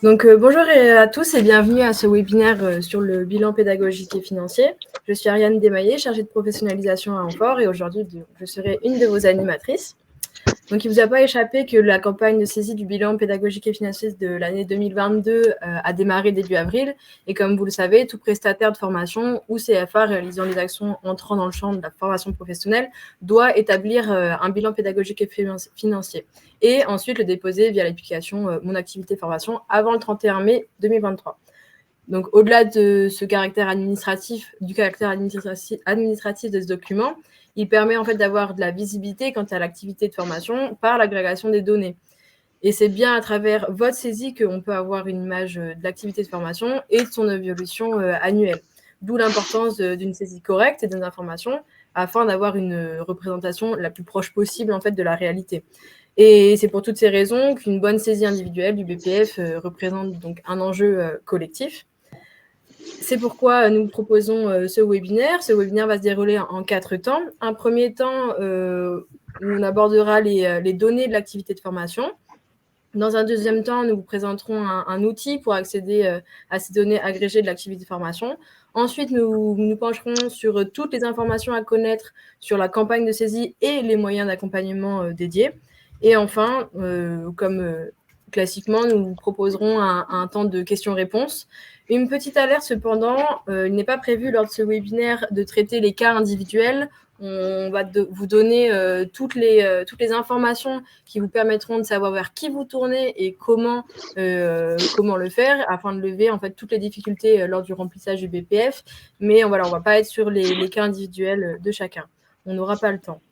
Bonjour à tous et bienvenue à ce webinaire sur le bilan pédagogique et financier. Je suis Ariane Desmaillé, chargée de professionnalisation à Amfort et aujourd'hui, je serai une de vos animatrices. Donc, il ne vous a pas échappé que la campagne de saisie du bilan pédagogique et financier de l'année 2022 a démarré début avril. Et comme vous le savez, tout prestataire de formation ou CFA réalisant les actions entrant dans le champ de la formation professionnelle doit établir un bilan pédagogique et financier et ensuite le déposer via l'application Mon Activité Formation avant le 31 mai 2023. Donc, au-delà de ce caractère administratif, de ce document, il permet en fait d'avoir de la visibilité quant à l'activité de formation par l'agrégation des données. Et c'est bien à travers votre saisie qu'on peut avoir une image de l'activité de formation et de son évolution annuelle. D'où l'importance d'une saisie correcte et des informations afin d'avoir une représentation la plus proche possible en fait de la réalité. Et c'est pour toutes ces raisons qu'une bonne saisie individuelle du BPF représente donc un enjeu collectif. C'est pourquoi nous proposons ce webinaire. Ce webinaire va se dérouler en 4 temps. Un premier temps où on abordera les données de l'activité de formation. Dans un deuxième temps, nous vous présenterons un outil pour accéder à ces données agrégées de l'activité de formation. Ensuite, nous nous pencherons sur toutes les informations à connaître sur la campagne de saisie et les moyens d'accompagnement dédiés. Et enfin, comme classiquement, nous vous proposerons un temps de questions-réponses. Une petite alerte cependant, il n'est pas prévu lors de ce webinaire de traiter les cas individuels. On va vous donner toutes les informations qui vous permettront de savoir vers qui vous tournez et comment le faire afin de lever en fait toutes les difficultés lors du remplissage du BPF. Mais voilà, on ne va pas être sur les cas individuels de chacun. On n'aura pas le temps.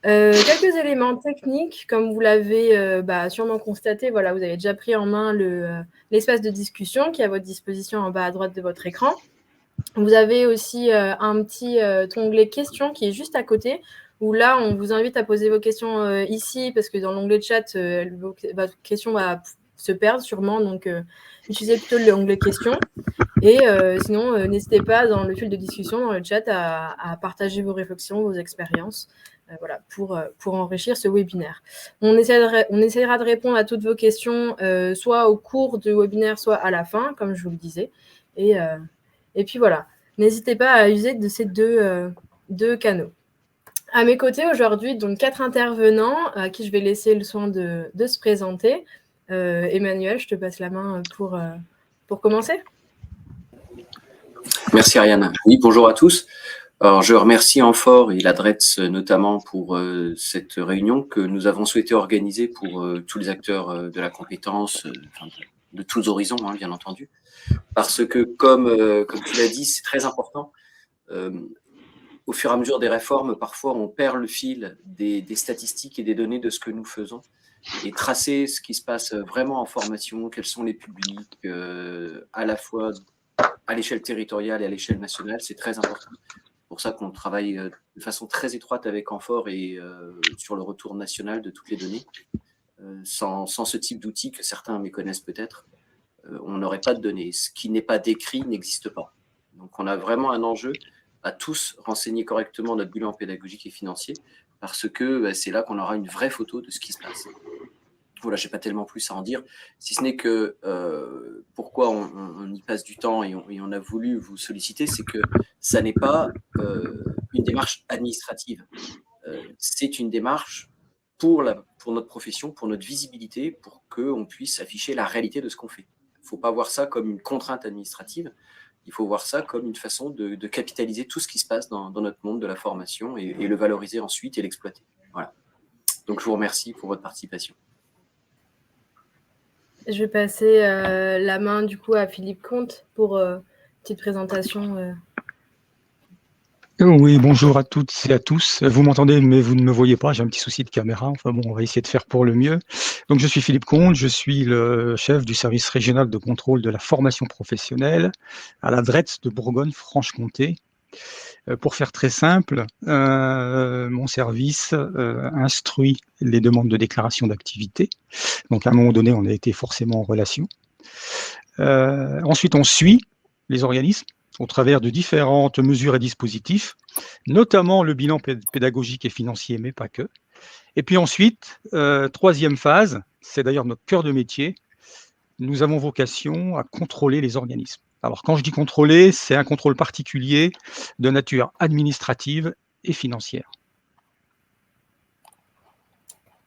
Quelques éléments techniques, comme vous l'avez sûrement constaté, voilà, vous avez déjà pris en main l'espace de discussion qui est à votre disposition en bas à droite de votre écran. Vous avez aussi un petit onglet questions qui est juste à côté, où là, on vous invite à poser vos questions ici, parce que dans l'onglet de chat, votre question va se perdre sûrement, donc utilisez plutôt l'onglet questions. Et sinon, n'hésitez pas dans le fil de discussion, dans le chat, à partager vos réflexions, vos expériences, voilà, pour enrichir ce webinaire. On essaiera de répondre à toutes vos questions, soit au cours du webinaire, soit à la fin, comme je vous le disais. Et puis voilà, n'hésitez pas à user de ces deux canaux. À mes côtés aujourd'hui, donc 4 intervenants à qui je vais laisser le soin de se présenter. Emmanuel, je te passe la main pour commencer. Merci Ariane. Oui, bonjour à tous. Alors, je remercie Amfort et l'ADRETS notamment pour cette réunion que nous avons souhaité organiser pour tous les acteurs de la compétence, de tous horizons, hein, bien entendu. Parce que, comme tu l'as dit, c'est très important. Au fur et à mesure des réformes, parfois, on perd le fil des statistiques et des données de ce que nous faisons. Et tracer ce qui se passe vraiment en formation, quels sont les publics, à la fois à l'échelle territoriale et à l'échelle nationale, c'est très important. C'est pour ça qu'on travaille de façon très étroite avec Amfort et sur le retour national de toutes les données. Sans ce type d'outils que certains méconnaissent peut-être, on n'aurait pas de données. Ce qui n'est pas décrit n'existe pas. Donc on a vraiment un enjeu à tous renseigner correctement notre bilan pédagogique et financier parce que c'est là qu'on aura une vraie photo de ce qui se passe. Voilà, je n'ai pas tellement plus à en dire, si ce n'est que pourquoi on y passe du temps et on a voulu vous solliciter, c'est que ça n'est pas une démarche administrative. C'est une démarche pour notre profession, pour notre visibilité, pour qu'on puisse afficher la réalité de ce qu'on fait. Il ne faut pas voir ça comme une contrainte administrative, il faut voir ça comme une façon de capitaliser tout ce qui se passe dans notre monde de la formation et le valoriser ensuite et l'exploiter. Voilà. Donc je vous remercie pour votre participation. Je vais passer la main du coup à Philippe Comte pour une petite présentation. Oui, bonjour à toutes et à tous. Vous m'entendez, mais vous ne me voyez pas. J'ai un petit souci de caméra. Enfin bon, on va essayer de faire pour le mieux. Donc, je suis Philippe Comte. Je suis le chef du service régional de contrôle de la formation professionnelle à la DRETS de Bourgogne-Franche-Comté. Pour faire très simple, mon service instruit les demandes de déclaration d'activité. Donc, à un moment donné, on a été forcément en relation. Ensuite, on suit les organismes au travers de différentes mesures et dispositifs, notamment le bilan pédagogique et financier, mais pas que. Et puis ensuite, troisième phase, c'est d'ailleurs notre cœur de métier, nous avons vocation à contrôler les organismes. Alors, quand je dis contrôler, c'est un contrôle particulier de nature administrative et financière.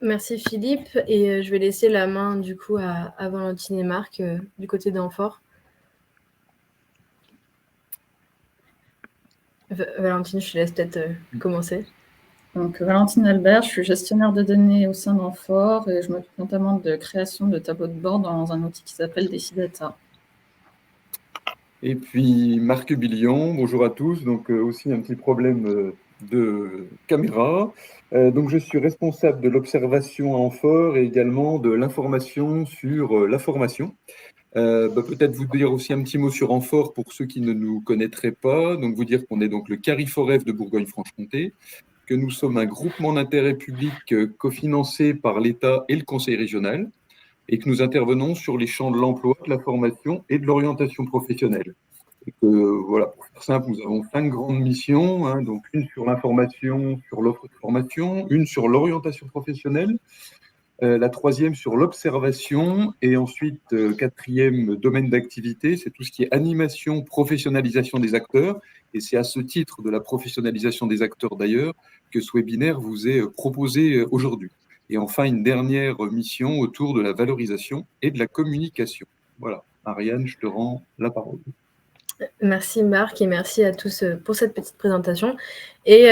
Merci Philippe, et je vais laisser la main du coup à Valentine et Marc du côté d'Amphore. Valentine, je te laisse peut-être commencer. Donc, Valentine Albert, je suis gestionnaire de données au sein d'Amphore et je m'occupe notamment de création de tableaux de bord dans un outil qui s'appelle Decidata. Et puis Marc Billion, bonjour à tous. Donc aussi un petit problème de caméra. Donc je suis responsable de l'observation à Amphore et également de l'information sur la formation. Peut-être vous dire aussi un petit mot sur Amphore pour ceux qui ne nous connaîtraient pas. Donc vous dire qu'on est donc le CARIFOREF de Bourgogne-Franche-Comté, que nous sommes un groupement d'intérêt public cofinancé par l'État et le Conseil régional, et que nous intervenons sur les champs de l'emploi, de la formation et de l'orientation professionnelle. Et que, voilà, pour faire simple, nous avons 5 grandes missions, hein, donc une sur l'information, sur l'offre de formation, une sur l'orientation professionnelle, la troisième sur l'observation, et ensuite, quatrième domaine d'activité, c'est tout ce qui est animation, professionnalisation des acteurs, et c'est à ce titre de la professionnalisation des acteurs d'ailleurs que ce webinaire vous est proposé aujourd'hui. Et enfin, une dernière mission autour de la valorisation et de la communication. Voilà, Ariane, je te rends la parole. Merci Marc et merci à tous pour cette petite présentation. Et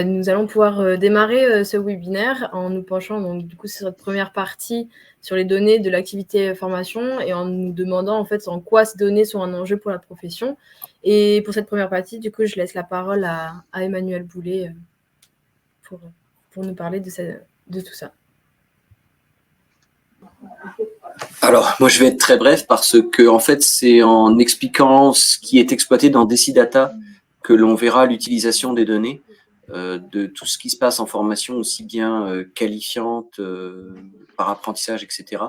nous allons pouvoir démarrer ce webinaire en nous penchant donc, du coup, sur cette première partie sur les données de l'activité formation et en nous demandant en fait en quoi ces données sont un enjeu pour la profession. Et pour cette première partie, du coup, je laisse la parole à Emmanuel Boulet pour nous parler de tout ça. Alors, moi, je vais être très bref parce que, en fait, c'est en expliquant ce qui est exploité dans Decidata que l'on verra l'utilisation des données, de tout ce qui se passe en formation, aussi bien qualifiante, par apprentissage, etc.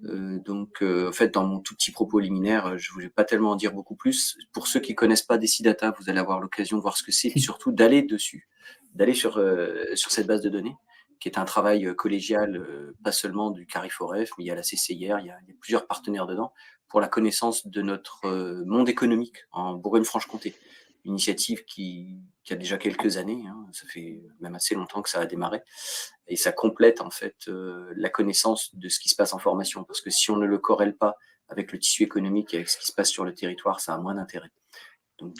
En fait, dans mon tout petit propos liminaire, je ne voulais pas tellement en dire beaucoup plus. Pour ceux qui ne connaissent pas Decidata, vous allez avoir l'occasion de voir ce que c'est, et surtout d'aller dessus, d'aller sur cette base de données, qui est un travail collégial, pas seulement du CARIFOREF, mais il y a la CCIR, il y a plusieurs partenaires dedans, pour la connaissance de notre monde économique en Bourgogne-Franche-Comté. Une initiative qui a déjà quelques années, hein, ça fait même assez longtemps que ça a démarré, et ça complète en fait la connaissance de ce qui se passe en formation, parce que si on ne le corrèle pas avec le tissu économique et avec ce qui se passe sur le territoire, ça a moins d'intérêt. Donc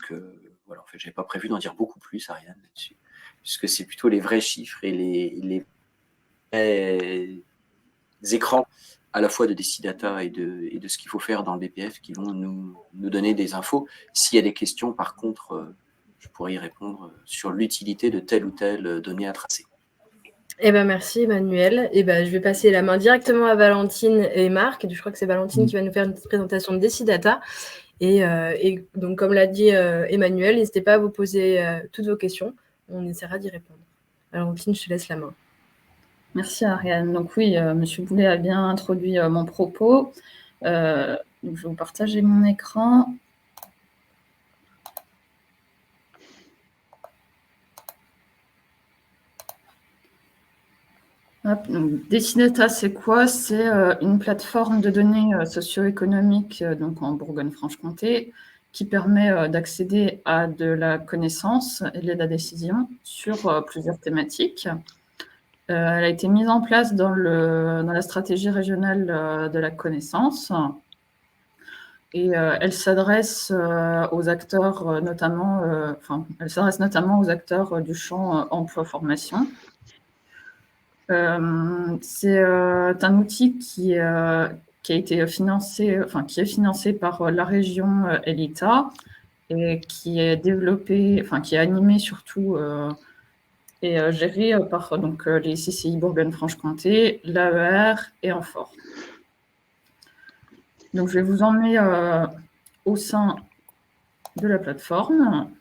voilà, en fait, j'avais pas prévu d'en dire beaucoup plus, Ariane, là-dessus, puisque c'est plutôt les vrais chiffres et les écrans à la fois de Decidata et de ce qu'il faut faire dans le BPF qui vont nous donner des infos. S'il y a des questions, par contre, je pourrais y répondre sur l'utilité de telle ou telle donnée à tracer. Eh ben, merci Emmanuel. Je vais passer la main directement à Valentine et Marc. Je crois que c'est Valentine qui va nous faire une petite présentation de Decidata. Et donc, comme l'a dit Emmanuel, n'hésitez pas à vous poser toutes vos questions. On essaiera d'y répondre. Alors, Valentine, je te laisse la main. Merci Ariane. Donc oui, M. Boulet a bien introduit mon propos. Donc, je vais vous partager mon écran. Decidata, c'est quoi? C'est une plateforme de données socio-économiques donc en Bourgogne-Franche-Comté qui permet d'accéder à de la connaissance et de la décision sur plusieurs thématiques. Elle a été mise en place dans la stratégie régionale de la connaissance et elle s'adresse aux acteurs notamment, elle s'adresse notamment aux acteurs du champ emploi-formation. C'est un outil qui a été financé, qui est financé par la région et l'État et qui est développé, qui est animé surtout et géré par donc, les CCI Bourgogne-Franche-Comté, l'AER et Amphore. Donc, je vais vous emmener au sein de la plateforme.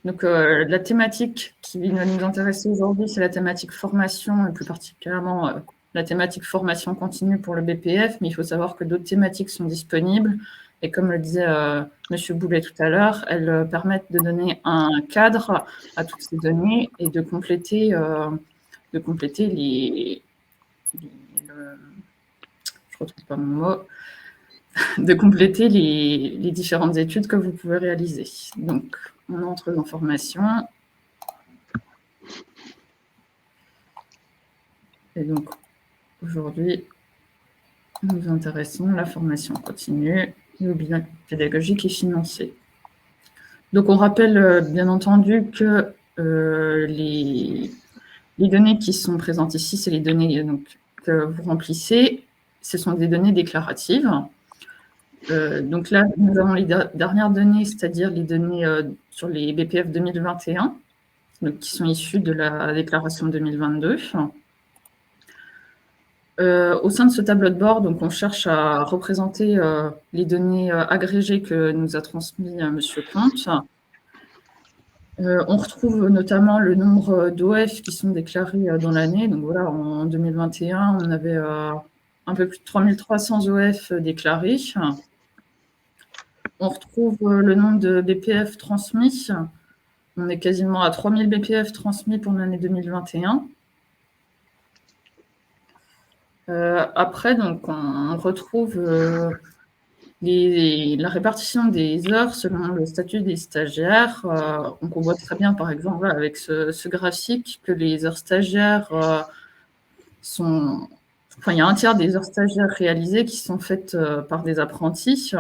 Donc, la thématique qui va nous intéresser aujourd'hui, c'est la thématique formation, et plus particulièrement la thématique formation continue pour le BPF, mais il faut savoir que d'autres thématiques sont disponibles. Et comme le disait M. Boulet tout à l'heure, elles permettent de donner un cadre à toutes ces données et de compléter les... Je retrouve pas mon mot, de compléter les différentes études que vous pouvez réaliser. Donc, on entre dans formation. Et donc, aujourd'hui, nous nous intéressons à la formation continue et au bilan pédagogique et financier. Donc, on rappelle bien entendu que les données qui sont présentes ici, c'est les données que vous remplissez. Ce sont des données déclaratives. Donc là, nous avons les dernières données, c'est-à-dire les données sur les BPF 2021, donc, qui sont issues de la déclaration 2022. Au sein de ce tableau de bord, donc, on cherche à représenter les données agrégées que nous a transmis M. Comte. On retrouve notamment le nombre d'OF qui sont déclarés dans l'année. Donc voilà, en 2021, on avait un peu plus de 3300 OF déclarés. On retrouve le nombre de BPF transmis. On est quasiment à 3000 BPF transmis pour l'année 2021. Après, donc, on retrouve la répartition des heures selon le statut des stagiaires. Donc, on voit très bien, par exemple, avec ce graphique, que les heures stagiaires sont... Enfin, il y a un tiers des heures stagiaires réalisées qui sont faites par des apprentis.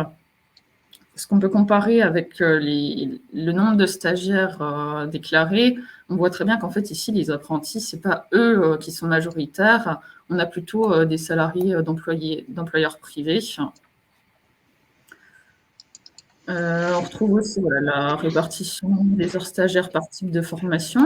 Ce qu'on peut comparer avec le nombre de stagiaires déclarés, on voit très bien qu'en fait, ici, les apprentis, ce n'est pas eux qui sont majoritaires. On a plutôt des salariés d'employeurs privés. On retrouve aussi la répartition des heures stagiaires par type de formation.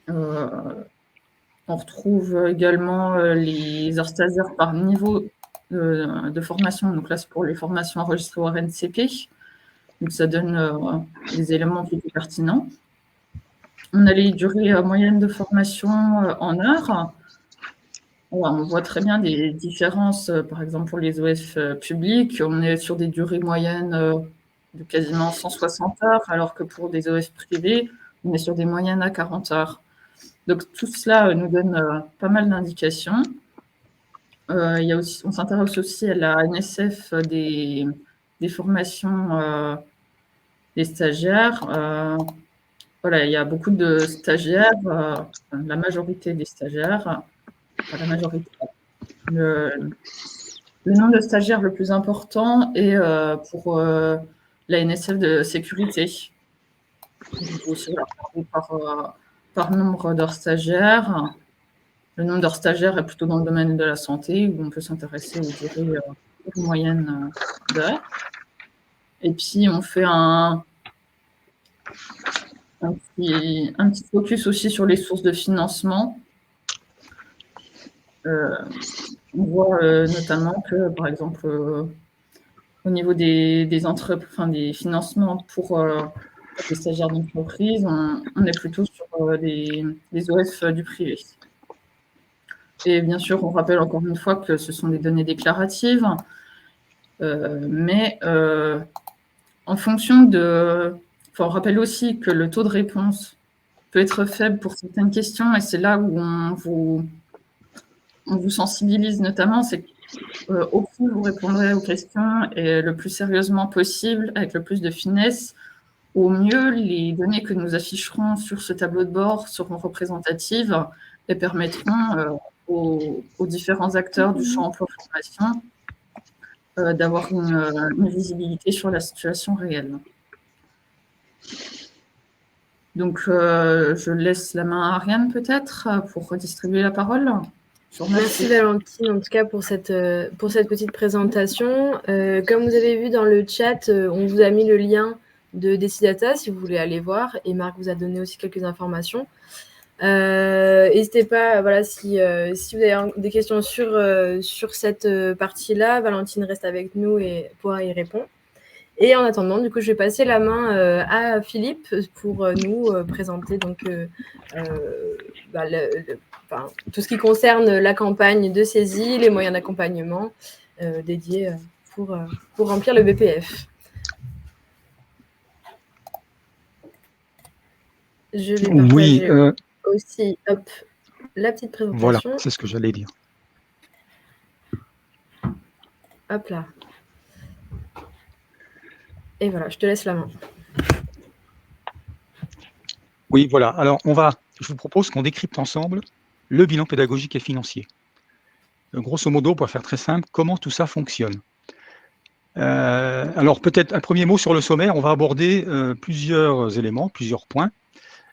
On retrouve également les heures stagiaires par niveau de formation. Donc là, c'est pour les formations enregistrées au RNCP. Donc ça donne des éléments plus pertinents. On a les durées moyennes de formation en heures. On voit très bien des différences, par exemple pour les OF publics, on est sur des durées moyennes de quasiment 160 heures, alors que pour des OF privés, on est sur des moyennes à 40 heures. Donc tout cela nous donne pas mal d'indications. On s'intéresse aussi à la NSF des formations des stagiaires. Voilà, il y a beaucoup de stagiaires, la majorité des stagiaires. La majorité. Le nombre de stagiaires le plus important est pour la NSF de sécurité. Aussi, par nombre d'heures stagiaires. Le nombre d'heures stagiaires est plutôt dans le domaine de la santé, où on peut s'intéresser aux durées moyennes d'heures. Et puis, on fait un petit focus aussi sur les sources de financement. On voit notamment que, par exemple, au niveau des financements pour les stagiaires d'entreprise, on est plutôt sur des OF du privé. Et bien sûr, on rappelle encore une fois que ce sont des données déclaratives, mais en fonction de... on rappelle aussi que le taux de réponse peut être faible pour certaines questions, et c'est là où on vous sensibilise notamment, c'est qu'au plus vous répondrez aux questions et le plus sérieusement possible, avec le plus de finesse, au mieux les données que nous afficherons sur ce tableau de bord seront représentatives et permettront aux différents acteurs du champ emploi-formation d'avoir une visibilité sur la situation réelle. Donc, je laisse la main à Ariane peut-être pour redistribuer la parole. Merci Valentine, en tout cas, pour cette petite présentation. Comme vous avez vu dans le chat, on vous a mis le lien de Decidata si vous voulez aller voir. Et Marc vous a donné aussi quelques informations. N'hésitez pas, voilà, si vous avez des questions sur cette partie-là, Valentine reste avec nous et pourra y répondre. Et en attendant, du coup, je vais passer la main à Philippe pour nous présenter donc, tout ce qui concerne la campagne de saisie, les moyens d'accompagnement dédiés pour remplir le BPF. Je vais partager aussi la petite présentation. Voilà, c'est ce que j'allais dire. Hop là. Et voilà, je te laisse la main. Oui, voilà. Alors, je vous propose qu'on décrypte ensemble le bilan pédagogique et financier. Grosso modo, pour faire très simple, comment tout ça fonctionne. Alors, peut-être un premier mot sur le sommaire. On va aborder plusieurs éléments, plusieurs points.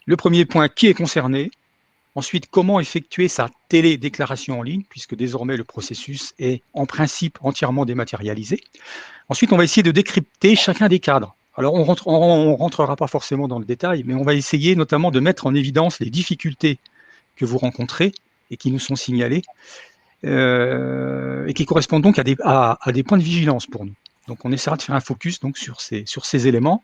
Le premier point, qui est concerné? Ensuite, comment effectuer sa télédéclaration en ligne, puisque désormais le processus est en principe entièrement dématérialisé. Ensuite, on va essayer de décrypter chacun des cadres. Alors, on rentrera pas forcément dans le détail, mais on va essayer notamment de mettre en évidence les difficultés que vous rencontrez et qui nous sont signalées, et qui correspondent donc à des points de vigilance pour nous. Donc, on essaiera de faire un focus donc, sur ces éléments.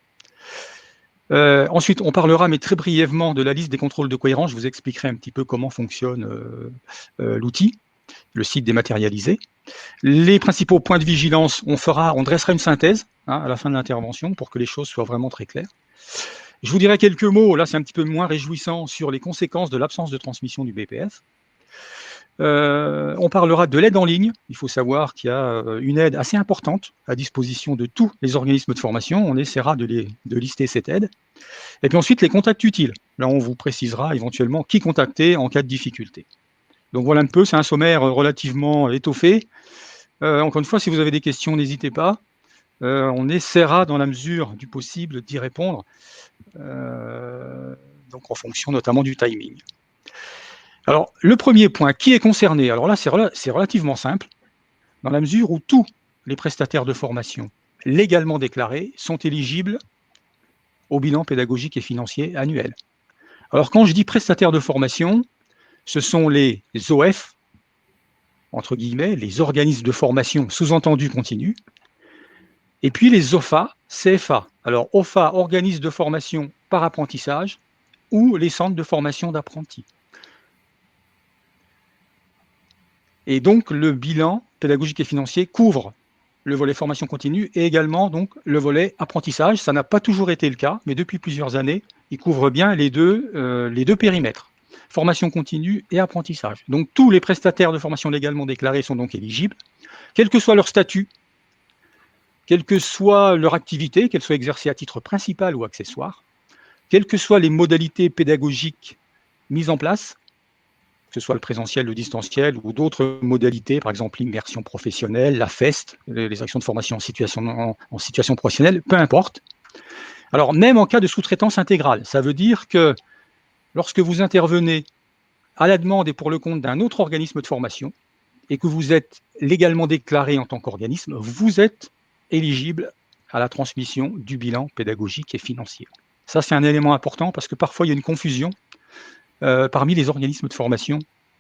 Ensuite, on parlera, mais très brièvement, de la liste des contrôles de cohérence. Je vous expliquerai un petit peu comment fonctionne l'outil, le site dématérialisé. Les principaux points de vigilance, on dressera une synthèse à la fin de l'intervention pour que les choses soient vraiment très claires. Je vous dirai quelques mots, là c'est un petit peu moins réjouissant, sur les conséquences de l'absence de transmission du BPF. On parlera de l'aide en ligne. Il faut savoir qu'il y a une aide assez importante à disposition de tous les organismes de formation. On essaiera de lister cette aide. Et puis ensuite, les contacts utiles. Là, on vous précisera éventuellement qui contacter en cas de difficulté. Donc voilà un peu, c'est un sommaire relativement étoffé. Encore une fois, si vous avez des questions, n'hésitez pas. On essaiera, dans la mesure du possible, d'y répondre, donc en fonction notamment du timing. Alors, le premier point, qui est concerné? Alors là, c'est relativement simple, dans la mesure où tous les prestataires de formation légalement déclarés sont éligibles au bilan pédagogique et financier annuel. Alors, quand je dis prestataires de formation, ce sont les OF, entre guillemets, les organismes de formation sous-entendu continu, et puis les OFA, CFA. Alors, OFA, organismes de formation par apprentissage, ou les centres de formation d'apprentis. Et donc, le bilan pédagogique et financier couvre le volet formation continue et également donc, le volet apprentissage. Ça n'a pas toujours été le cas, mais depuis plusieurs années, il couvre bien les deux périmètres, formation continue et apprentissage. Donc, tous les prestataires de formation légalement déclarés sont donc éligibles, quel que soit leur statut, quelle que soit leur activité, qu'elle soit exercée à titre principal ou accessoire, quelles que soient les modalités pédagogiques mises en place, que ce soit le présentiel, le distanciel ou d'autres modalités, par exemple l'immersion professionnelle, la FEST, les actions de formation en situation professionnelle, peu importe. Alors, même en cas de sous-traitance intégrale, ça veut dire que lorsque vous intervenez à la demande et pour le compte d'un autre organisme de formation et que vous êtes légalement déclaré en tant qu'organisme, vous êtes éligible à la transmission du bilan pédagogique et financier. Ça, c'est un élément important parce que parfois, il y a une confusion parmi les organismes de formation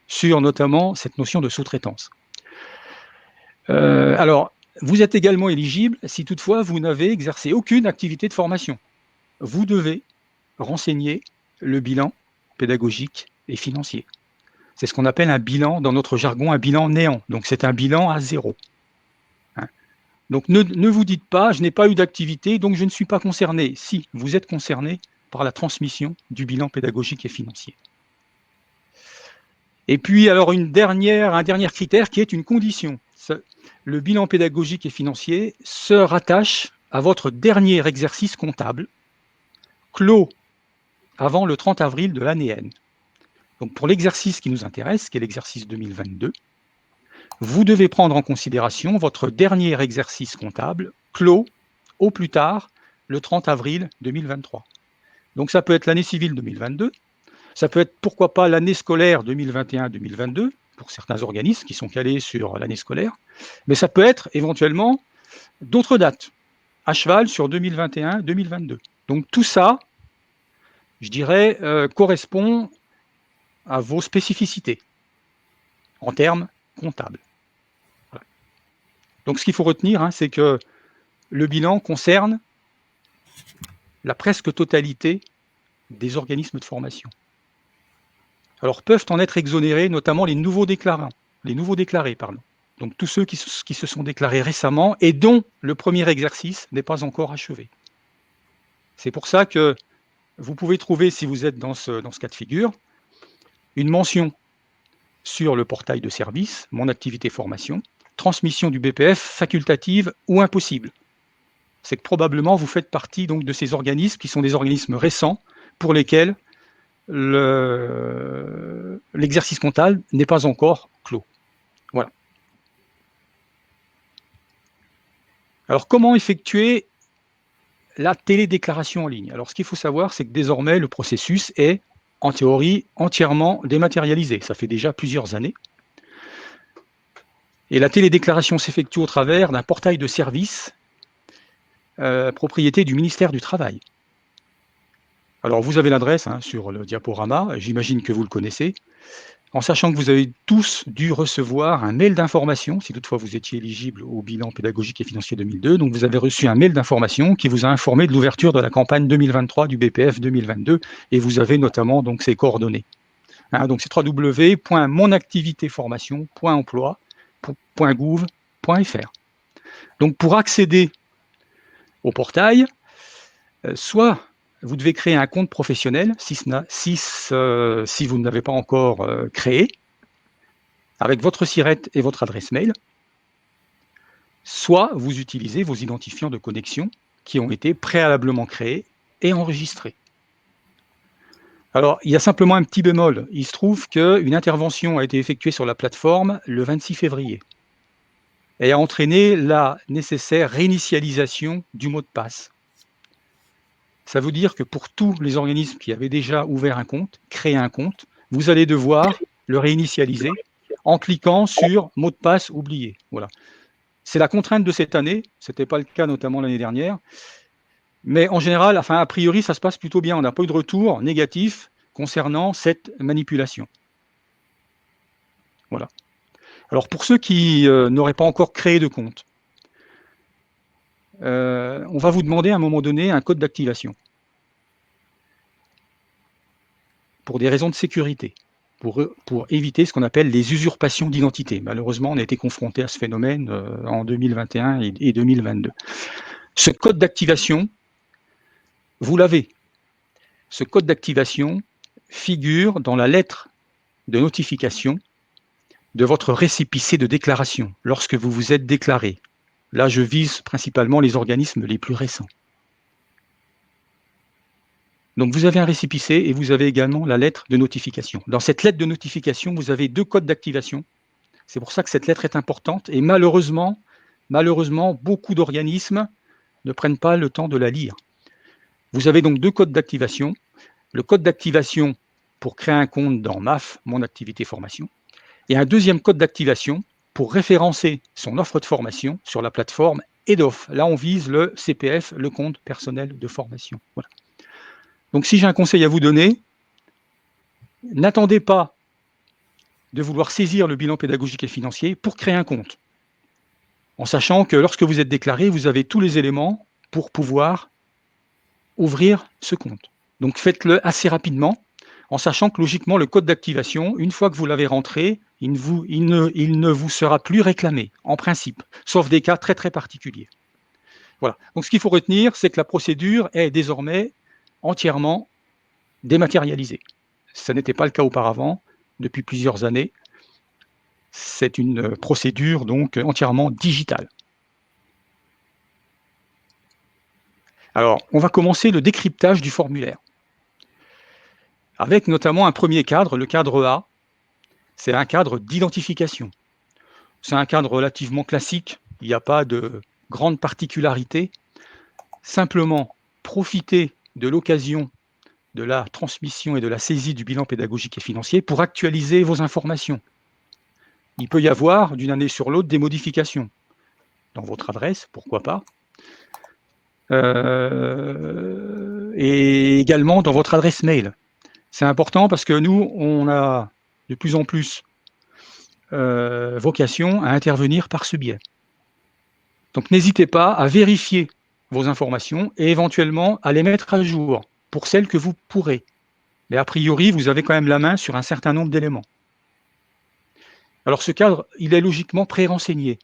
sur notamment cette notion de sous-traitance. Alors, vous êtes également éligible si toutefois vous n'avez exercé aucune activité de formation. Vous devez renseigner le bilan pédagogique et financier. C'est ce qu'on appelle un bilan, dans notre jargon, un bilan néant. Donc, c'est un bilan à zéro. Donc, ne vous dites pas, je n'ai pas eu d'activité, donc je ne suis pas concerné. Si, vous êtes concerné par la transmission du bilan pédagogique et financier. Et puis, alors, un dernier critère qui est une condition. Le bilan pédagogique et financier se rattache à votre dernier exercice comptable, clos avant le 30 avril de l'année N. Donc, pour l'exercice qui nous intéresse, qui est l'exercice 2022, vous devez prendre en considération votre dernier exercice comptable, clos au plus tard le 30 avril 2023. Donc, ça peut être l'année civile 2022, ça peut être, pourquoi pas, l'année scolaire 2021-2022, pour certains organismes qui sont calés sur l'année scolaire, mais ça peut être éventuellement d'autres dates, à cheval sur 2021-2022. Donc tout ça, je dirais, correspond à vos spécificités en termes comptables. Voilà. Donc ce qu'il faut retenir, c'est que le bilan concerne la presque totalité des organismes de formation. Alors, peuvent en être exonérés notamment les nouveaux déclarés. Donc, tous ceux qui se sont déclarés récemment et dont le premier exercice n'est pas encore achevé. C'est pour ça que vous pouvez trouver, si vous êtes dans ce cas de figure, une mention sur le portail de service, mon activité formation, transmission du BPF facultative ou impossible. C'est que probablement vous faites partie donc de ces organismes qui sont des organismes récents pour lesquels l'exercice comptable n'est pas encore clos. Voilà. Alors, comment effectuer la télédéclaration en ligne? Alors, ce qu'il faut savoir, c'est que désormais, le processus est, en théorie, entièrement dématérialisé. Ça fait déjà plusieurs années. Et la télédéclaration s'effectue au travers d'un portail de services propriété du ministère du Travail. Alors, vous avez l'adresse sur le diaporama, j'imagine que vous le connaissez, en sachant que vous avez tous dû recevoir un mail d'information, si toutefois vous étiez éligible au bilan pédagogique et financier 2002, donc vous avez reçu un mail d'information qui vous a informé de l'ouverture de la campagne 2023 du BPF 2022, et vous avez notamment donc ses coordonnées. Donc c'est www.monactivitéformation.emploi.gouv.fr. Donc pour accéder au portail, soit vous devez créer un compte professionnel si vous ne l'avez pas encore créé, avec votre SIRET et votre adresse mail, soit vous utilisez vos identifiants de connexion qui ont été préalablement créés et enregistrés. Alors, il y a simplement un petit bémol. Il se trouve qu'une intervention a été effectuée sur la plateforme le 26 février et a entraîné la nécessaire réinitialisation du mot de passe. Ça veut dire que pour tous les organismes qui avaient déjà ouvert un compte, créé un compte, vous allez devoir le réinitialiser en cliquant sur mot de passe oublié. Voilà. C'est la contrainte de cette année, ce n'était pas le cas notamment l'année dernière, mais en général, a priori, ça se passe plutôt bien. On n'a pas eu de retour négatif concernant cette manipulation. Voilà. Alors pour ceux qui n'auraient pas encore créé de compte, on va vous demander à un moment donné un code d'activation pour des raisons de sécurité, pour éviter ce qu'on appelle les usurpations d'identité. Malheureusement, on a été confronté à ce phénomène en 2021 et 2022. Ce code d'activation, vous l'avez. Ce code d'activation figure dans la lettre de notification de votre récépissé de déclaration lorsque vous vous êtes déclaré. Là, je vise principalement les organismes les plus récents. Donc, vous avez un récépissé et vous avez également la lettre de notification. Dans cette lettre de notification, vous avez 2 codes d'activation. C'est pour ça que cette lettre est importante et malheureusement, beaucoup d'organismes ne prennent pas le temps de la lire. Vous avez donc 2 codes d'activation. Le code d'activation pour créer un compte dans MAF, mon activité formation, et un deuxième code d'activation pour référencer son offre de formation sur la plateforme EDOF. Là, on vise le CPF, le compte personnel de formation. Voilà. Donc, si j'ai un conseil à vous donner, n'attendez pas de vouloir saisir le bilan pédagogique et financier pour créer un compte, en sachant que lorsque vous êtes déclaré, vous avez tous les éléments pour pouvoir ouvrir ce compte. Donc, faites-le assez rapidement, en sachant que logiquement, le code d'activation, une fois que vous l'avez rentré, il ne vous sera plus réclamé, en principe, sauf des cas très très particuliers. Voilà. Donc, ce qu'il faut retenir, c'est que la procédure est désormais entièrement dématérialisée. Ce n'était pas le cas auparavant, depuis plusieurs années. C'est une procédure donc entièrement digitale. Alors, on va commencer le décryptage du formulaire, avec notamment un premier cadre, le cadre A. C'est un cadre d'identification. C'est un cadre relativement classique, il n'y a pas de grande particularité. Simplement, profitez de l'occasion de la transmission et de la saisie du bilan pédagogique et financier pour actualiser vos informations. Il peut y avoir, d'une année sur l'autre, des modifications. Dans votre adresse, pourquoi pas. Et également dans votre adresse mail. C'est important parce que nous, on a de plus en plus vocation à intervenir par ce biais. Donc n'hésitez pas à vérifier vos informations et éventuellement à les mettre à jour pour celles que vous pourrez. Mais a priori, vous avez quand même la main sur un certain nombre d'éléments. Alors ce cadre, il est logiquement pré-renseigné.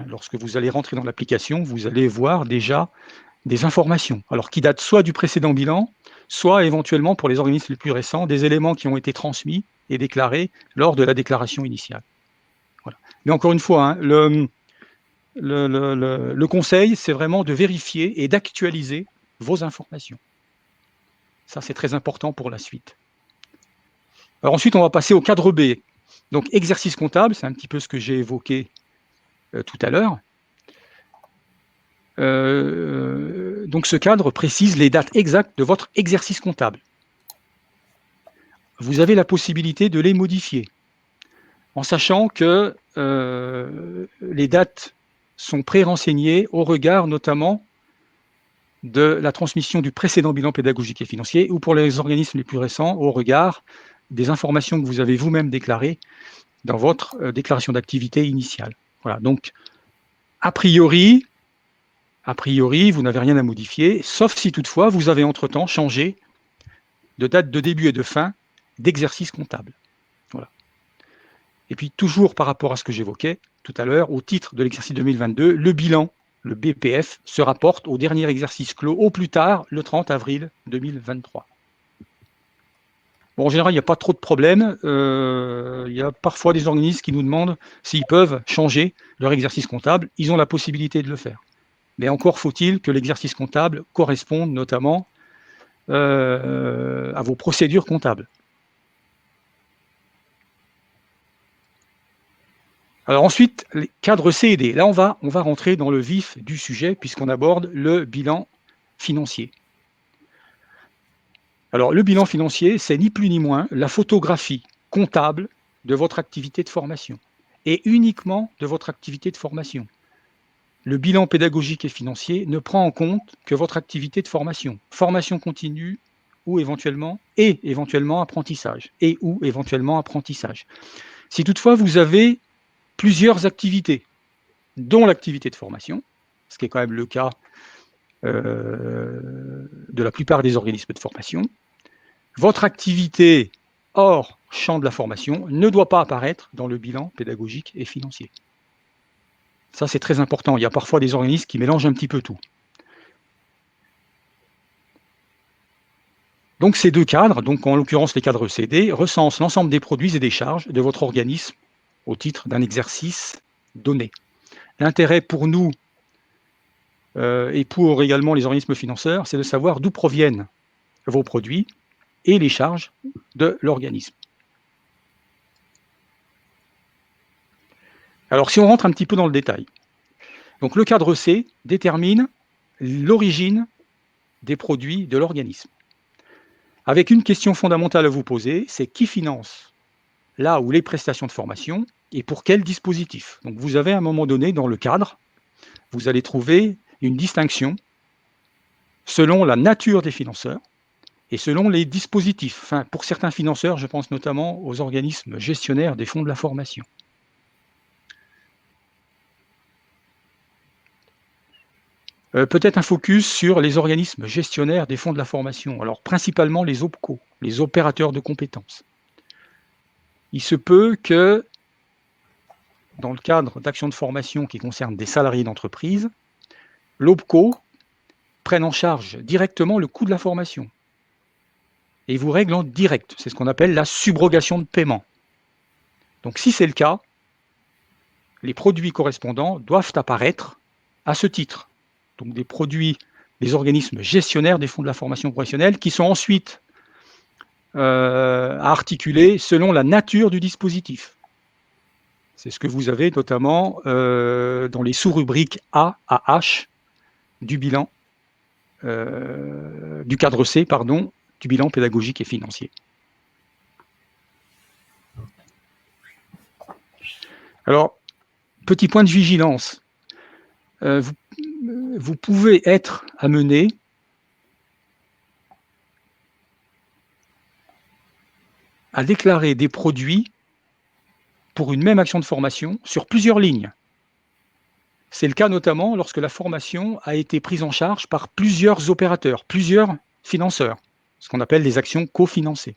Lorsque vous allez rentrer dans l'application, vous allez voir déjà des informations, alors qui datent soit du précédent bilan, soit éventuellement pour les organismes les plus récents, des éléments qui ont été transmis et déclarés lors de la déclaration initiale. Voilà. Mais encore une fois, hein, le conseil, c'est vraiment de vérifier et d'actualiser vos informations. Ça, c'est très important pour la suite. Alors ensuite, on va passer au cadre B. Donc, exercice comptable, c'est un petit peu ce que j'ai évoqué tout à l'heure. Donc, ce cadre précise les dates exactes de votre exercice comptable. Vous avez la possibilité de les modifier, en sachant que les dates sont pré-renseignées au regard notamment de la transmission du précédent bilan pédagogique et financier, ou pour les organismes les plus récents, au regard des informations que vous avez vous-même déclarées dans votre déclaration d'activité initiale. Voilà, donc, a priori, vous n'avez rien à modifier, sauf si toutefois vous avez entre-temps changé de date de début et de fin d'exercice comptable. Voilà. Et puis, toujours par rapport à ce que j'évoquais tout à l'heure, au titre de l'exercice 2022, le bilan, le BPF, se rapporte au dernier exercice clos au plus tard le 30 avril 2023. Bon, en général, il n'y a pas trop de problèmes. Il y a parfois des organismes qui nous demandent s'ils peuvent changer leur exercice comptable. Ils ont la possibilité de le faire. Mais encore faut-il que l'exercice comptable corresponde notamment à vos procédures comptables. Alors ensuite, les cadres C et D. Là, on va rentrer dans le vif du sujet puisqu'on aborde le bilan financier. Alors, le bilan financier, c'est ni plus ni moins la photographie comptable de votre activité de formation et uniquement de votre activité de formation. Le bilan pédagogique et financier ne prend en compte que votre activité de formation, formation continue ou éventuellement apprentissage ou éventuellement apprentissage. Si toutefois vous avez plusieurs activités, dont l'activité de formation, ce qui est quand même le cas de la plupart des organismes de formation, votre activité hors champ de la formation ne doit pas apparaître dans le bilan pédagogique et financier. Ça, c'est très important. Il y a parfois des organismes qui mélangent un petit peu tout. Donc, ces deux cadres, donc en l'occurrence les cadres CD, recensent l'ensemble des produits et des charges de votre organisme au titre d'un exercice donné. L'intérêt pour nous et pour également les organismes financeurs, c'est de savoir d'où proviennent vos produits et les charges de l'organisme. Alors, si on rentre un petit peu dans le détail, donc le cadre C détermine l'origine des produits de l'organisme. Avec une question fondamentale à vous poser, c'est qui finance là où les prestations de formation et pour quel dispositif. Donc, vous avez à un moment donné dans le cadre, vous allez trouver une distinction selon la nature des financeurs et selon les dispositifs. Enfin, pour certains financeurs, je pense notamment aux organismes gestionnaires des fonds de la formation. Peut-être un focus sur les organismes gestionnaires des fonds de la formation. Alors, principalement les OPCO, les opérateurs de compétences. Il se peut que, dans le cadre d'actions de formation qui concernent des salariés d'entreprise, l'OPCO prenne en charge directement le coût de la formation et vous règle en direct. C'est ce qu'on appelle la subrogation de paiement. Donc, si c'est le cas, les produits correspondants doivent apparaître à ce titre. Donc, des produits des organismes gestionnaires des fonds de la formation professionnelle qui sont ensuite à articuler selon la nature du dispositif. C'est ce que vous avez notamment dans les sous-rubriques A à H du bilan, du cadre C, pardon, du bilan pédagogique et financier. Alors, petit point de vigilance. Vous pouvez être amené à déclarer des produits pour une même action de formation sur plusieurs lignes. C'est le cas notamment lorsque la formation a été prise en charge par plusieurs opérateurs, plusieurs financeurs, ce qu'on appelle les actions cofinancées.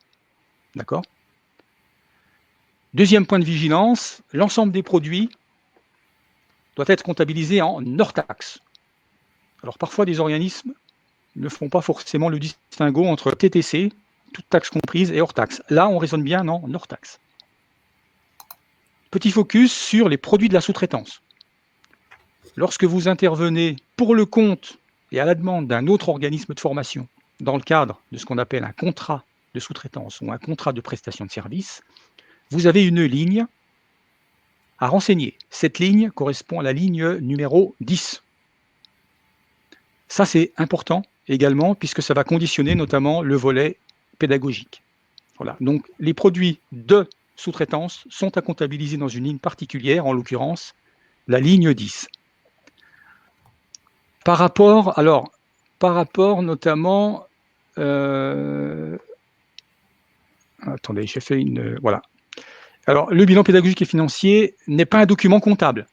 D'accord ? Deuxième point de vigilance, l'ensemble des produits doit être comptabilisé en hors taxe. Alors parfois des organismes ne font pas forcément le distinguo entre TTC, toute taxe comprise, et hors taxe. Là, on raisonne bien en hors taxe. petit focus sur les produits de la sous-traitance. Lorsque vous intervenez pour le compte et à la demande d'un autre organisme de formation dans le cadre de ce qu'on appelle un contrat de sous-traitance ou un contrat de prestation de service, vous avez une ligne à renseigner. Cette ligne correspond à la ligne numéro 10. Ça, c'est important également, puisque ça va conditionner notamment le volet pédagogique. Voilà. Donc, les produits de sous-traitance sont à comptabiliser dans une ligne particulière, en l'occurrence, la ligne 10. Par rapport notamment... attendez, j'ai fait une... Voilà. Alors, le bilan pédagogique et financier n'est pas un document comptable,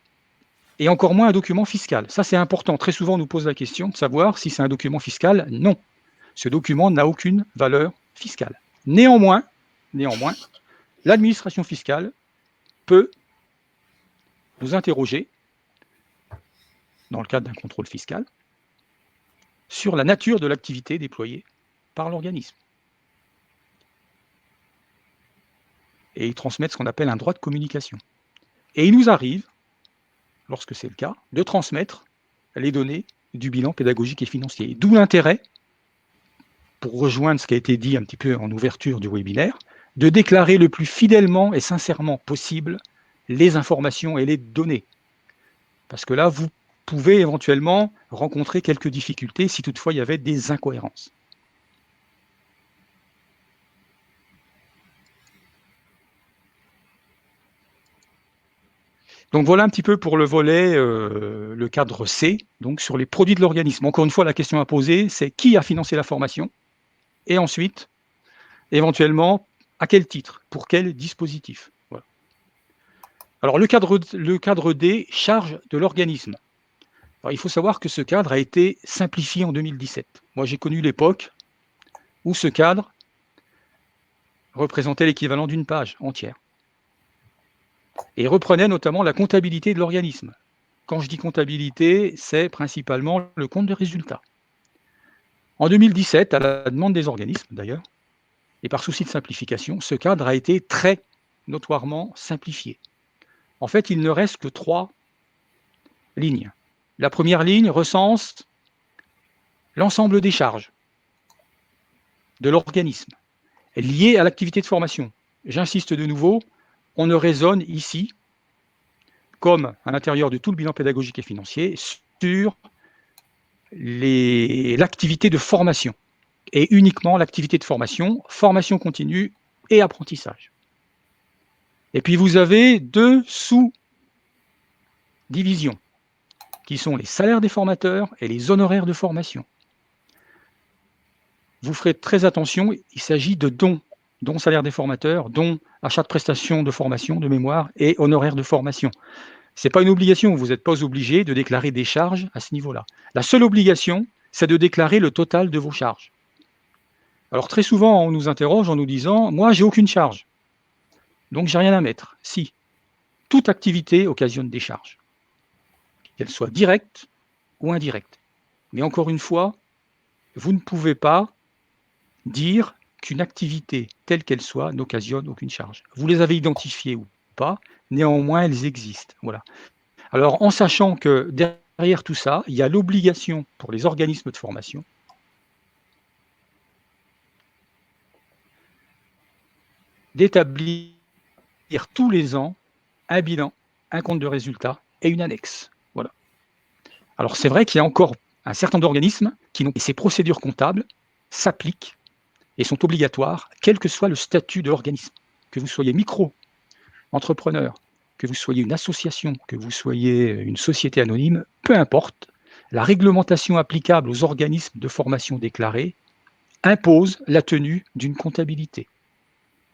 et encore moins un document fiscal. Ça, c'est important. Très souvent, on nous pose la question de savoir si c'est un document fiscal. Non, ce document n'a aucune valeur fiscale. Néanmoins, l'administration fiscale peut nous interroger, dans le cadre d'un contrôle fiscal, sur la nature de l'activité déployée par l'organisme. Et ils transmettent ce qu'on appelle un droit de communication. Et il nous arrive, lorsque c'est le cas, de transmettre les données du bilan pédagogique et financier. D'où l'intérêt, pour rejoindre ce qui a été dit un petit peu en ouverture du webinaire, de déclarer le plus fidèlement et sincèrement possible les informations et les données. Parce que là, vous pouvez éventuellement rencontrer quelques difficultés si toutefois il y avait des incohérences. Donc voilà un petit peu pour le volet, le cadre C, donc sur les produits de l'organisme. Encore une fois, la question à poser, c'est qui a financé la formation? Et ensuite, éventuellement, à quel titre? Pour quel dispositif? Voilà. Alors le cadre D, charge de l'organisme. Alors, il faut savoir que ce cadre a été simplifié en 2017. Moi, j'ai connu l'époque où ce cadre représentait l'équivalent d'une page entière. Et reprenait notamment la comptabilité de l'organisme. Quand je dis comptabilité, c'est principalement le compte de résultat. En 2017, à la demande des organismes d'ailleurs, et par souci de simplification, ce cadre a été très notoirement simplifié. En fait, il ne reste que 3 lignes. La première ligne recense l'ensemble des charges de l'organisme liées à l'activité de formation. J'insiste de nouveau, on ne raisonne ici, comme à l'intérieur de tout le bilan pédagogique et financier, sur l'activité de formation, et uniquement l'activité de formation continue et apprentissage. Et puis vous avez 2 sous-divisions, qui sont les salaires des formateurs et les honoraires de formation. Vous ferez très attention, il s'agit de dons salaire des formateurs, dont achat de prestations de formation, de mémoire et honoraires de formation. Ce n'est pas une obligation, vous n'êtes pas obligé de déclarer des charges à ce niveau-là. La seule obligation, c'est de déclarer le total de vos charges. Alors très souvent, on nous interroge en nous disant « moi, j'ai aucune charge, donc j'ai rien à mettre ». Si, toute activité occasionne des charges, qu'elles soient directes ou indirectes. Mais encore une fois, vous ne pouvez pas dire qu'une activité, telle qu'elle soit, n'occasionne aucune charge. Vous les avez identifiées ou pas, néanmoins, elles existent. Voilà. Alors, en sachant que derrière tout ça, il y a l'obligation pour les organismes de formation d'établir tous les ans un bilan, un compte de résultat et une annexe. Voilà. Alors, c'est vrai qu'il y a encore un certain nombre d'organismes qui n'ont pas ces procédures comptables s'appliquent et sont obligatoires, quel que soit le statut de l'organisme. Que vous soyez micro-entrepreneur, que vous soyez une association, que vous soyez une société anonyme, peu importe, la réglementation applicable aux organismes de formation déclarés impose la tenue d'une comptabilité.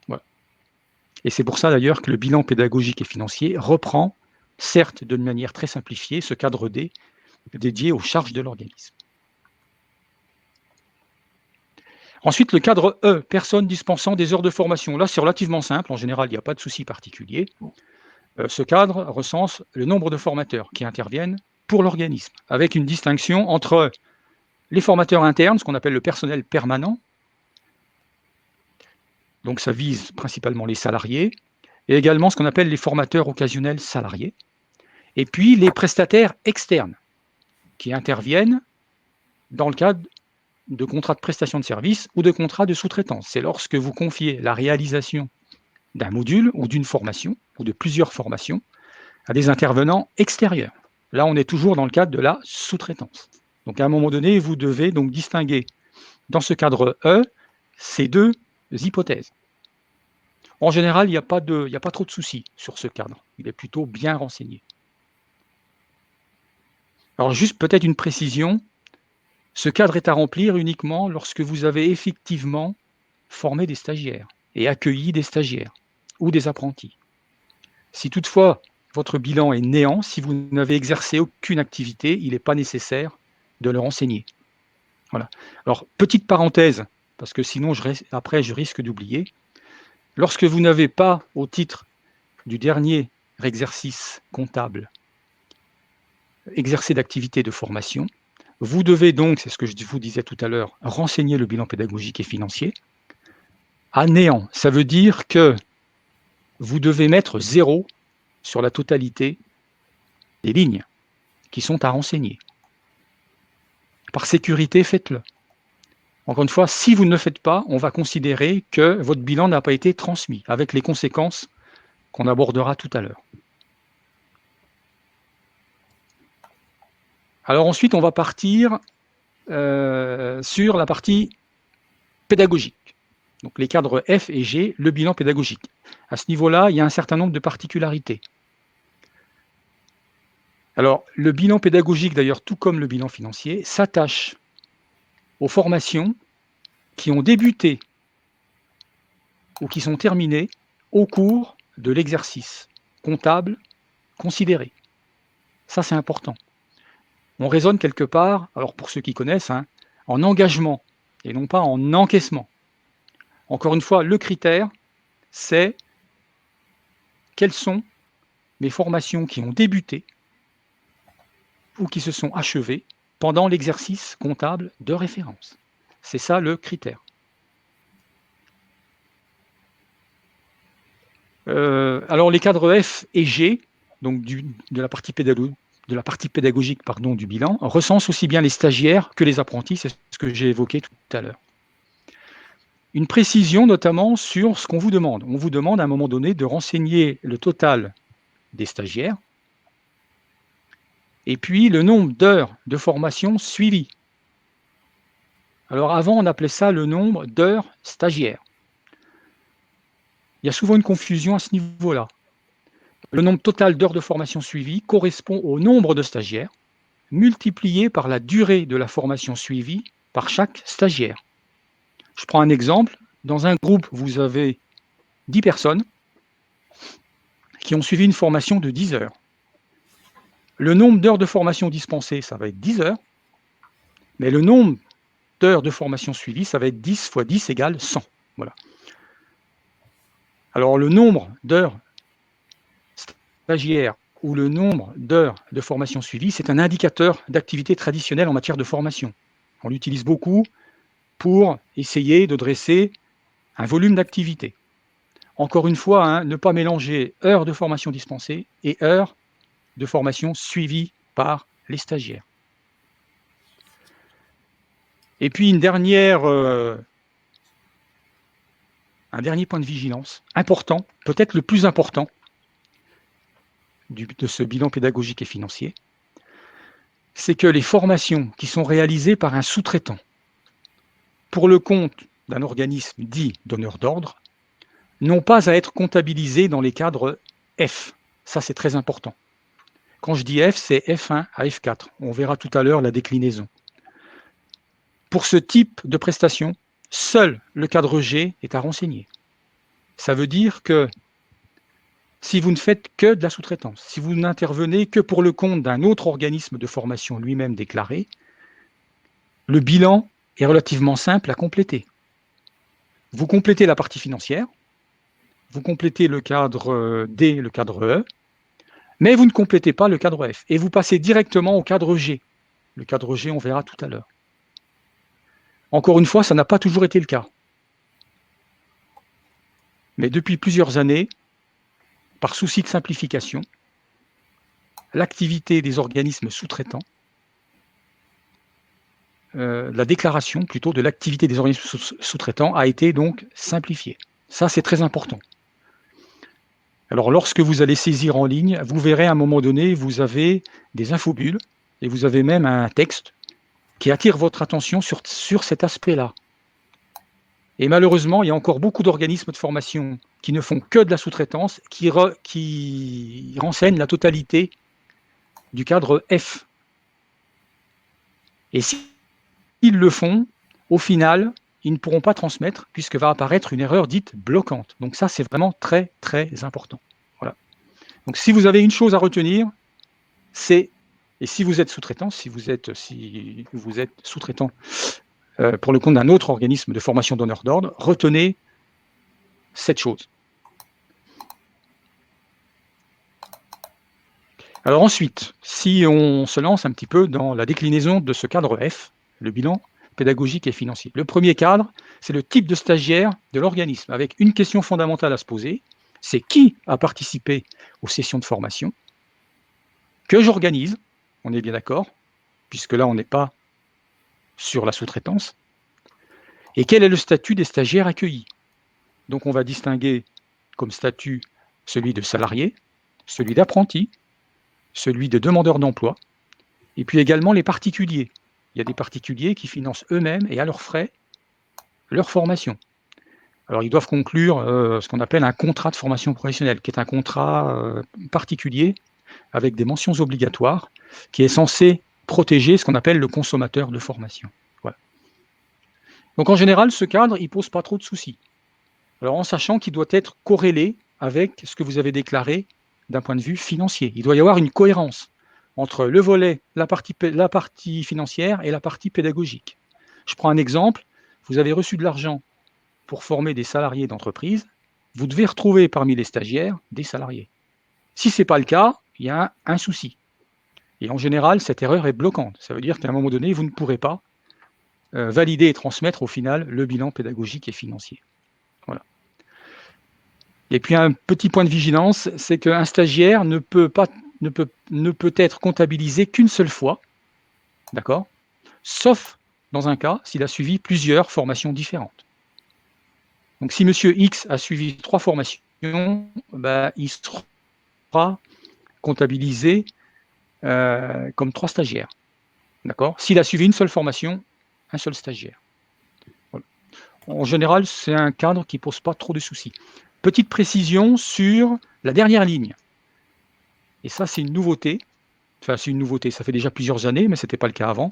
Voilà. Et c'est pour ça d'ailleurs que le bilan pédagogique et financier reprend, certes de manière très simplifiée, ce cadre D dédié aux charges de l'organisme. Ensuite, le cadre E, personnes dispensant des heures de formation. Là, c'est relativement simple. En général, il n'y a pas de souci particulier. Ce cadre recense le nombre de formateurs qui interviennent pour l'organisme, avec une distinction entre les formateurs internes, ce qu'on appelle le personnel permanent. Donc, ça vise principalement les salariés. et également ce qu'on appelle les formateurs occasionnels salariés, et puis les prestataires externes qui interviennent dans le cadre de contrats de prestation de services ou de contrats de sous-traitance. C'est lorsque vous confiez la réalisation d'un module ou d'une formation ou de plusieurs formations à des intervenants extérieurs. Là, on est toujours dans le cadre de la sous-traitance. Donc, à un moment donné, vous devez donc distinguer dans ce cadre E ces deux hypothèses. En général, il n'y a pas trop de soucis sur ce cadre. Il est plutôt bien renseigné. Alors, juste peut-être une précision. Ce cadre est à remplir uniquement lorsque vous avez effectivement formé des stagiaires et accueilli des stagiaires ou des apprentis. Si toutefois votre bilan est néant, si vous n'avez exercé aucune activité, il n'est pas nécessaire de le renseigner. Voilà. Alors, petite parenthèse, parce que sinon après je risque d'oublier. Lorsque vous n'avez pas, au titre du dernier exercice comptable, exercé d'activité de formation, vous devez donc, c'est ce que je vous disais tout à l'heure, renseigner le bilan pédagogique et financier à néant. Ça veut dire que vous devez mettre 0 sur la totalité des lignes qui sont à renseigner. Par sécurité, faites-le. Encore une fois, si vous ne le faites pas, on va considérer que votre bilan n'a pas été transmis, avec les conséquences qu'on abordera tout à l'heure. Alors ensuite, on va partir sur la partie pédagogique. Donc les cadres F et G, le bilan pédagogique. À ce niveau-là, il y a un certain nombre de particularités. Alors, le bilan pédagogique, d'ailleurs, tout comme le bilan financier, s'attache aux formations qui ont débuté ou qui sont terminées au cours de l'exercice comptable considéré. Ça, c'est important. On raisonne quelque part, alors pour ceux qui connaissent, en engagement et non pas en encaissement. Encore une fois, le critère, c'est quelles sont mes formations qui ont débuté ou qui se sont achevées pendant l'exercice comptable de référence. C'est ça le critère. Alors les cadres F et G, donc de la partie pédagogique du bilan, recensent aussi bien les stagiaires que les apprentis, c'est ce que j'ai évoqué tout à l'heure. Une précision notamment sur ce qu'on vous demande. On vous demande à un moment donné de renseigner le total des stagiaires et puis le nombre d'heures de formation suivies. Alors avant, on appelait ça le nombre d'heures stagiaires. Il y a souvent une confusion à ce niveau-là. Le nombre total d'heures de formation suivies correspond au nombre de stagiaires multiplié par la durée de la formation suivie par chaque stagiaire. Je prends un exemple. Dans un groupe, vous avez 10 personnes qui ont suivi une formation de 10 heures. Le nombre d'heures de formation dispensées, ça va être 10 heures, mais le nombre d'heures de formation suivies, ça va être 10 fois 10 égale 100. Voilà. Alors, le nombre d'heures stagiaires ou le nombre d'heures de formation suivies, c'est un indicateur d'activité traditionnelle en matière de formation. On l'utilise beaucoup pour essayer de dresser un volume d'activité. Encore une fois, ne pas mélanger heures de formation dispensées et heures de formation suivies par les stagiaires. Et puis un dernier point de vigilance, important, peut-être le plus important de ce bilan pédagogique et financier, c'est que les formations qui sont réalisées par un sous-traitant pour le compte d'un organisme dit donneur d'ordre n'ont pas à être comptabilisées dans les cadres F. Ça, c'est très important. Quand je dis F, c'est F1 à F4. On verra tout à l'heure la déclinaison. Pour ce type de prestation, seul le cadre G est à renseigner. Ça veut dire que si vous ne faites que de la sous-traitance, si vous n'intervenez que pour le compte d'un autre organisme de formation lui-même déclaré, le bilan est relativement simple à compléter. Vous complétez la partie financière, vous complétez le cadre D, le cadre E, mais vous ne complétez pas le cadre F, et vous passez directement au cadre G. Le cadre G, on verra tout à l'heure. Encore une fois, ça n'a pas toujours été le cas. Mais depuis plusieurs années, par souci de simplification, l'activité des organismes sous-traitants, la déclaration plutôt de l'activité des organismes sous-traitants a été donc simplifiée. Ça, c'est très important. Alors, lorsque vous allez saisir en ligne, vous verrez à un moment donné, vous avez des infobules et vous avez même un texte qui attire votre attention sur cet aspect-là. Et malheureusement, il y a encore beaucoup d'organismes de formation qui ne font que de la sous-traitance, qui renseignent la totalité du cadre F. Et s'ils le font, au final, ils ne pourront pas transmettre puisque va apparaître une erreur dite bloquante. Donc ça, c'est vraiment très, très important. Voilà. Donc si vous avez une chose à retenir, c'est, et si vous êtes sous-traitant, si vous êtes sous-traitant pour le compte d'un autre organisme de formation donneur d'ordre, retenez cette chose. Alors ensuite, si on se lance un petit peu dans la déclinaison de ce cadre F, le bilan pédagogique et financier. Le premier cadre, c'est le type de stagiaire de l'organisme, avec une question fondamentale à se poser, c'est qui a participé aux sessions de formation que j'organise, on est bien d'accord, puisque là on n'est pas sur la sous-traitance, et quel est le statut des stagiaires accueillis. Donc on va distinguer comme statut celui de salarié, celui d'apprenti, celui de demandeur d'emploi, et puis également les particuliers. Il y a des particuliers qui financent eux-mêmes et à leurs frais leur formation. Alors ils doivent conclure ce qu'on appelle un contrat de formation professionnelle, qui est un contrat particulier avec des mentions obligatoires, qui est censé protéger ce qu'on appelle le consommateur de formation. Voilà. Donc en général, ce cadre, il ne pose pas trop de soucis. Alors en sachant qu'il doit être corrélé avec ce que vous avez déclaré d'un point de vue financier. Il doit y avoir une cohérence entre le volet, la partie financière et la partie pédagogique. Je prends un exemple, vous avez reçu de l'argent pour former des salariés d'entreprise, vous devez retrouver parmi les stagiaires des salariés. Si ce n'est pas le cas, il y a un souci. Et en général, cette erreur est bloquante. Ça veut dire qu'à un moment donné, vous ne pourrez pas valider et transmettre au final le bilan pédagogique et financier. Voilà. Et puis un petit point de vigilance, c'est qu'un stagiaire ne peut être comptabilisé qu'une seule fois, d'accord, sauf dans un cas s'il a suivi plusieurs formations différentes. Donc si monsieur X a suivi 3 formations, il sera comptabilisé comme 3 stagiaires. D'accord. S'il a suivi une seule formation, un seul stagiaire. Voilà. En général, c'est un cadre qui ne pose pas trop de soucis. Petite précision sur la dernière ligne. Et ça, c'est une nouveauté. Enfin, c'est une nouveauté. Ça fait déjà plusieurs années, mais ce n'était pas le cas avant.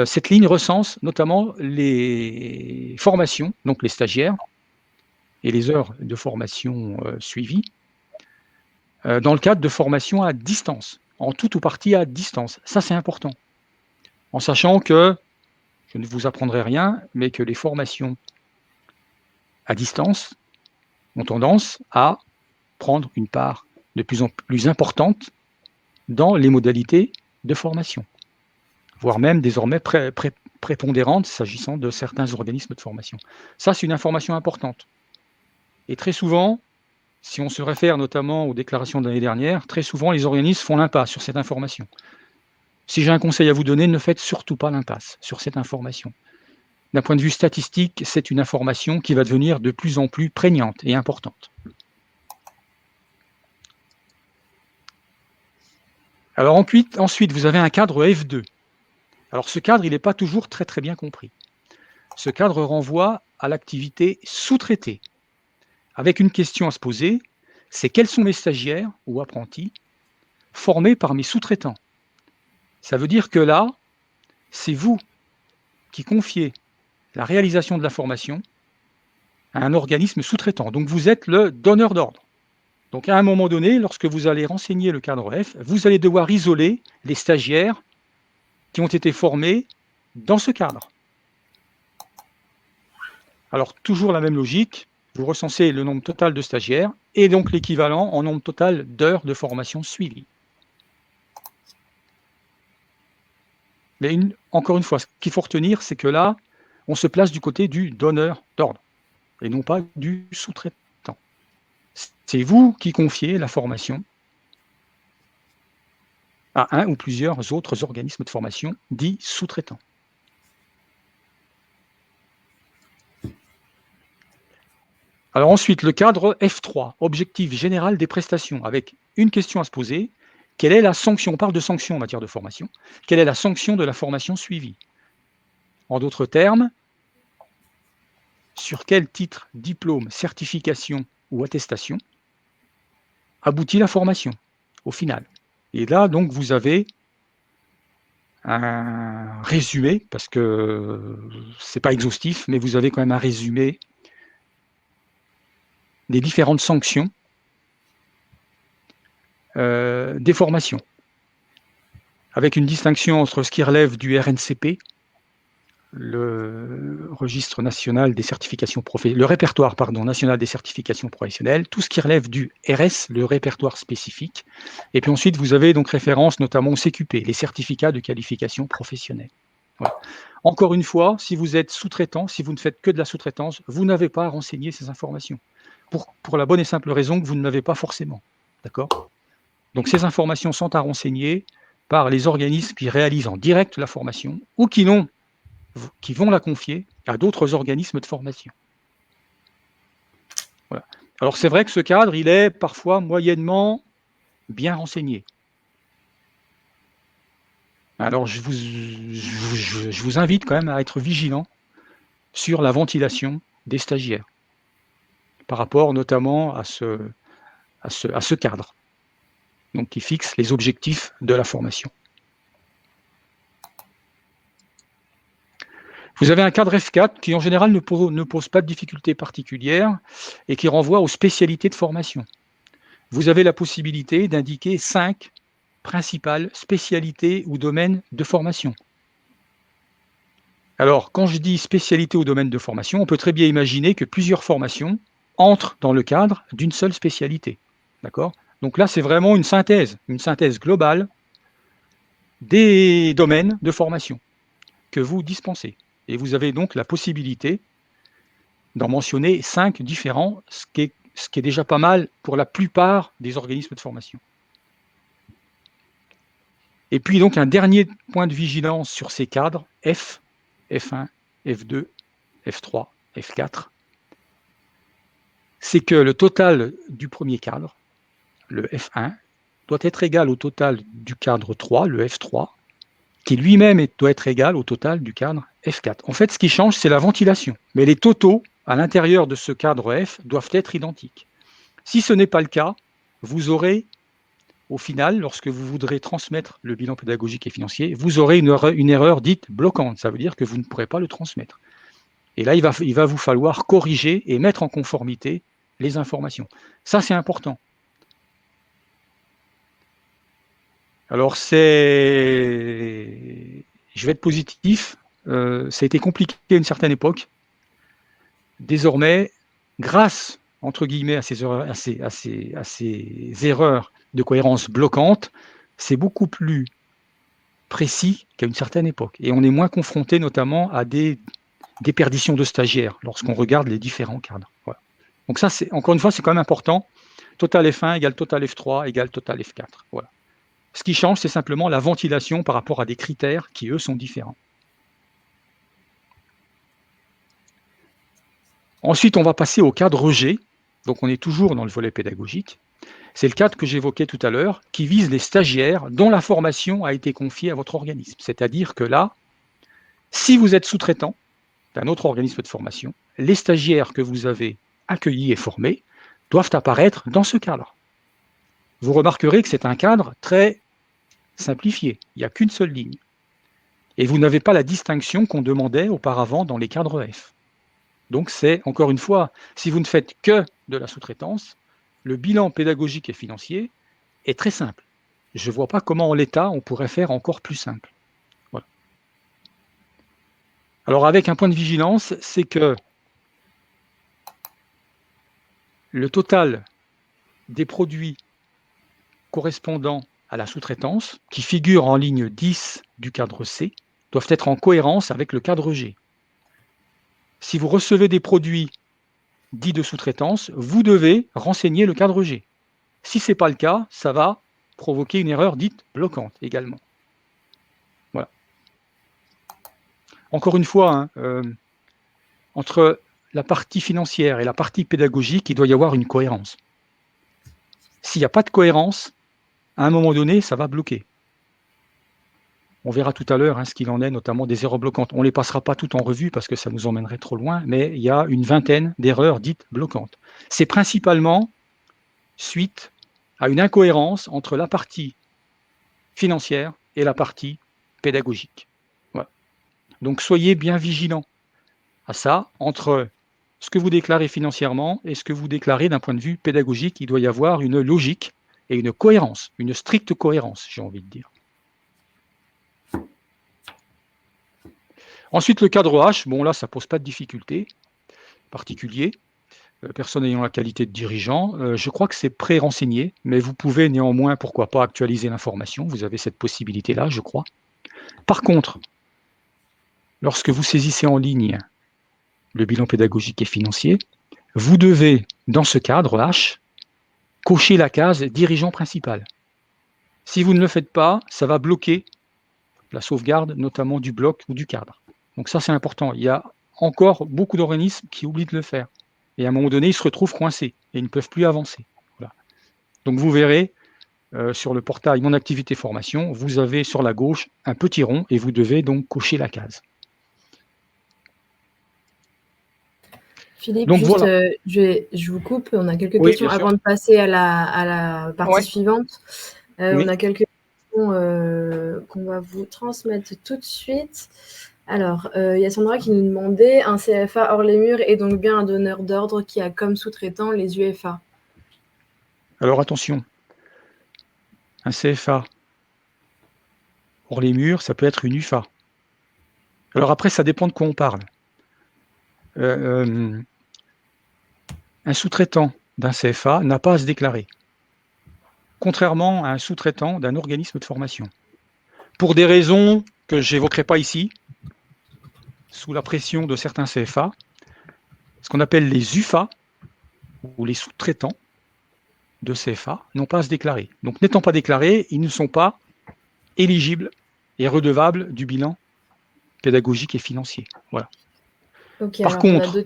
Cette ligne recense notamment les formations, donc les stagiaires, et les heures de formation suivies, dans le cadre de formation à distance, en tout ou partie à distance. Ça, c'est important. En sachant que, je ne vous apprendrai rien, mais que les formations à distance ont tendance à prendre une part de plus en plus importante dans les modalités de formation, voire même désormais prépondérante s'agissant de certains organismes de formation. Ça, c'est une information importante. Et très souvent, si on se réfère notamment aux déclarations de l'année dernière, très souvent les organismes font l'impasse sur cette information. Si j'ai un conseil à vous donner, ne faites surtout pas l'impasse sur cette information. D'un point de vue statistique, c'est une information qui va devenir de plus en plus prégnante et importante. Alors ensuite, vous avez un cadre F2. Alors ce cadre, il n'est pas toujours très très bien compris. Ce cadre renvoie à l'activité sous-traitée, avec une question à se poser, c'est quels sont mes stagiaires ou apprentis formés par mes sous-traitants. Ça veut dire que là, c'est vous qui confiez la réalisation de la formation à un organisme sous-traitant. Donc vous êtes le donneur d'ordre. Donc à un moment donné, lorsque vous allez renseigner le cadre F, vous allez devoir isoler les stagiaires qui ont été formés dans ce cadre. Alors toujours la même logique, vous recensez le nombre total de stagiaires et donc l'équivalent en nombre total d'heures de formation suivies. Mais encore une fois, ce qu'il faut retenir, c'est que là, on se place du côté du donneur d'ordre et non pas du sous-traitant. c'est vous qui confiez la formation à un ou plusieurs autres organismes de formation dits sous-traitants. Alors ensuite, le cadre F3, objectif général des prestations, avec une question à se poser. Quelle est la sanction? On parle de sanction en matière de formation. Quelle est la sanction de la formation suivie? En d'autres termes, sur quel titre, diplôme, certification ou attestation aboutit la formation au final? Et là, donc, vous avez un résumé, parce que ce n'est pas exhaustif, mais vous avez quand même un résumé des différentes sanctions des formations, avec une distinction entre ce qui relève du RNCP, le registre national des certifications le répertoire national des certifications professionnelles, tout ce qui relève du RS, le répertoire spécifique, et puis ensuite vous avez donc référence notamment au CQP, les certificats de qualification professionnelle. Voilà. Encore une fois, si vous êtes sous-traitant, si vous ne faites que de la sous-traitance, vous n'avez pas à renseigner ces informations, pour la bonne et simple raison que vous ne l'avez pas forcément. D'accord ? Donc ces informations sont à renseigner par les organismes qui réalisent en direct la formation ou qui vont la confier à d'autres organismes de formation. Voilà. Alors c'est vrai que ce cadre, il est parfois moyennement bien renseigné. Alors je vous invite quand même à être vigilant sur la ventilation des stagiaires, par rapport notamment à ce cadre, donc qui fixe les objectifs de la formation. Vous avez un cadre F4 qui en général ne pose pas de difficultés particulières et qui renvoie aux spécialités de formation. Vous avez la possibilité d'indiquer 5 principales spécialités ou domaines de formation. Alors, quand je dis spécialité ou domaine de formation, on peut très bien imaginer que plusieurs formations entrent dans le cadre d'une seule spécialité. D'accord ? Donc là, c'est vraiment une synthèse globale des domaines de formation que vous dispensez. Et vous avez donc la possibilité d'en mentionner 5 différents, ce qui est déjà pas mal pour la plupart des organismes de formation. Et puis donc un dernier point de vigilance sur ces cadres, F, F1, F2, F3, F4, c'est que le total du premier cadre, le F1, doit être égal au total du cadre 3, le F3, qui lui-même doit être égal au total du cadre F4. En fait, ce qui change, c'est la ventilation. Mais les totaux à l'intérieur de ce cadre F doivent être identiques. Si ce n'est pas le cas, vous aurez, au final, lorsque vous voudrez transmettre le bilan pédagogique et financier, vous aurez une erreur dite bloquante. Ça veut dire que vous ne pourrez pas le transmettre. Et là, il va vous falloir corriger et mettre en conformité les informations. Ça, c'est important. Alors, je vais être positif, ça a été compliqué à une certaine époque. Désormais, grâce, entre guillemets, à ces erreurs de cohérence bloquantes, c'est beaucoup plus précis qu'à une certaine époque. Et on est moins confronté notamment à des déperditions de stagiaires lorsqu'on regarde les différents cadres. Voilà. Donc ça, encore une fois, c'est quand même important. Total F1 égale total F3 égale total F4. Voilà. Ce qui change, c'est simplement la ventilation par rapport à des critères qui, eux, sont différents. Ensuite, on va passer au cadre G. Donc, on est toujours dans le volet pédagogique. C'est le cadre que j'évoquais tout à l'heure, qui vise les stagiaires dont la formation a été confiée à votre organisme. C'est-à-dire que là, si vous êtes sous-traitant d'un autre organisme de formation, les stagiaires que vous avez accueillis et formés doivent apparaître dans ce cadre. Vous remarquerez que c'est un cadre très simplifié. Il n'y a qu'une seule ligne. Et vous n'avez pas la distinction qu'on demandait auparavant dans les cadres F. Donc c'est, encore une fois, si vous ne faites que de la sous-traitance, le bilan pédagogique et financier est très simple. Je ne vois pas comment en l'état on pourrait faire encore plus simple. Voilà. Alors avec un point de vigilance, c'est que le total des produits correspondant à la sous-traitance, qui figurent en ligne 10 du cadre C, doivent être en cohérence avec le cadre G. Si vous recevez des produits dit de sous-traitance, vous devez renseigner le cadre G. Si ce n'est pas le cas, ça va provoquer une erreur dite bloquante également. Voilà. Encore une fois, entre la partie financière et la partie pédagogique, il doit y avoir une cohérence. S'il n'y a pas de cohérence, à un moment donné, ça va bloquer. On verra tout à l'heure ce qu'il en est, notamment des erreurs bloquantes. On ne les passera pas toutes en revue parce que ça nous emmènerait trop loin, mais il y a une vingtaine d'erreurs dites bloquantes. C'est principalement suite à une incohérence entre la partie financière et la partie pédagogique. Voilà. Donc soyez bien vigilants à ça, entre ce que vous déclarez financièrement et ce que vous déclarez d'un point de vue pédagogique. Il doit y avoir une logique et une cohérence, une stricte cohérence, j'ai envie de dire. Ensuite, le cadre H, bon là, ça ne pose pas de difficulté particulier. Personne ayant la qualité de dirigeant, je crois que c'est pré-renseigné, mais vous pouvez néanmoins, pourquoi pas, actualiser l'information. Vous avez cette possibilité-là, je crois. Par contre, lorsque vous saisissez en ligne le bilan pédagogique et financier, vous devez, dans ce cadre H, cocher la case dirigeant principal. Si vous ne le faites pas, ça va bloquer la sauvegarde, notamment du bloc ou du cadre. Donc ça, c'est important. Il y a encore beaucoup d'organismes qui oublient de le faire. Et à un moment donné, ils se retrouvent coincés et ils ne peuvent plus avancer. Voilà. Donc vous verrez, sur le portail Mon activité formation, vous avez sur la gauche un petit rond et vous devez donc cocher la case. Philippe, donc, juste, voilà. Je vous coupe. On a quelques questions avant de passer à la partie suivante. On a quelques questions qu'on va vous transmettre tout de suite. Alors, il y a Sandra qui nous demandait, un CFA hors les murs est donc bien un donneur d'ordre qui a comme sous-traitant les UFA? Alors attention, un CFA hors les murs, ça peut être une UFA. Alors après, ça dépend de quoi on parle. Un sous-traitant d'un CFA n'a pas à se déclarer, contrairement à un sous-traitant d'un organisme de formation. Pour des raisons que je n'évoquerai pas ici, sous la pression de certains CFA, ce qu'on appelle les UFA, ou les sous-traitants de CFA, n'ont pas à se déclarer. Donc n'étant pas déclarés, ils ne sont pas éligibles et redevables du bilan pédagogique et financier. Voilà. Okay, Par contre,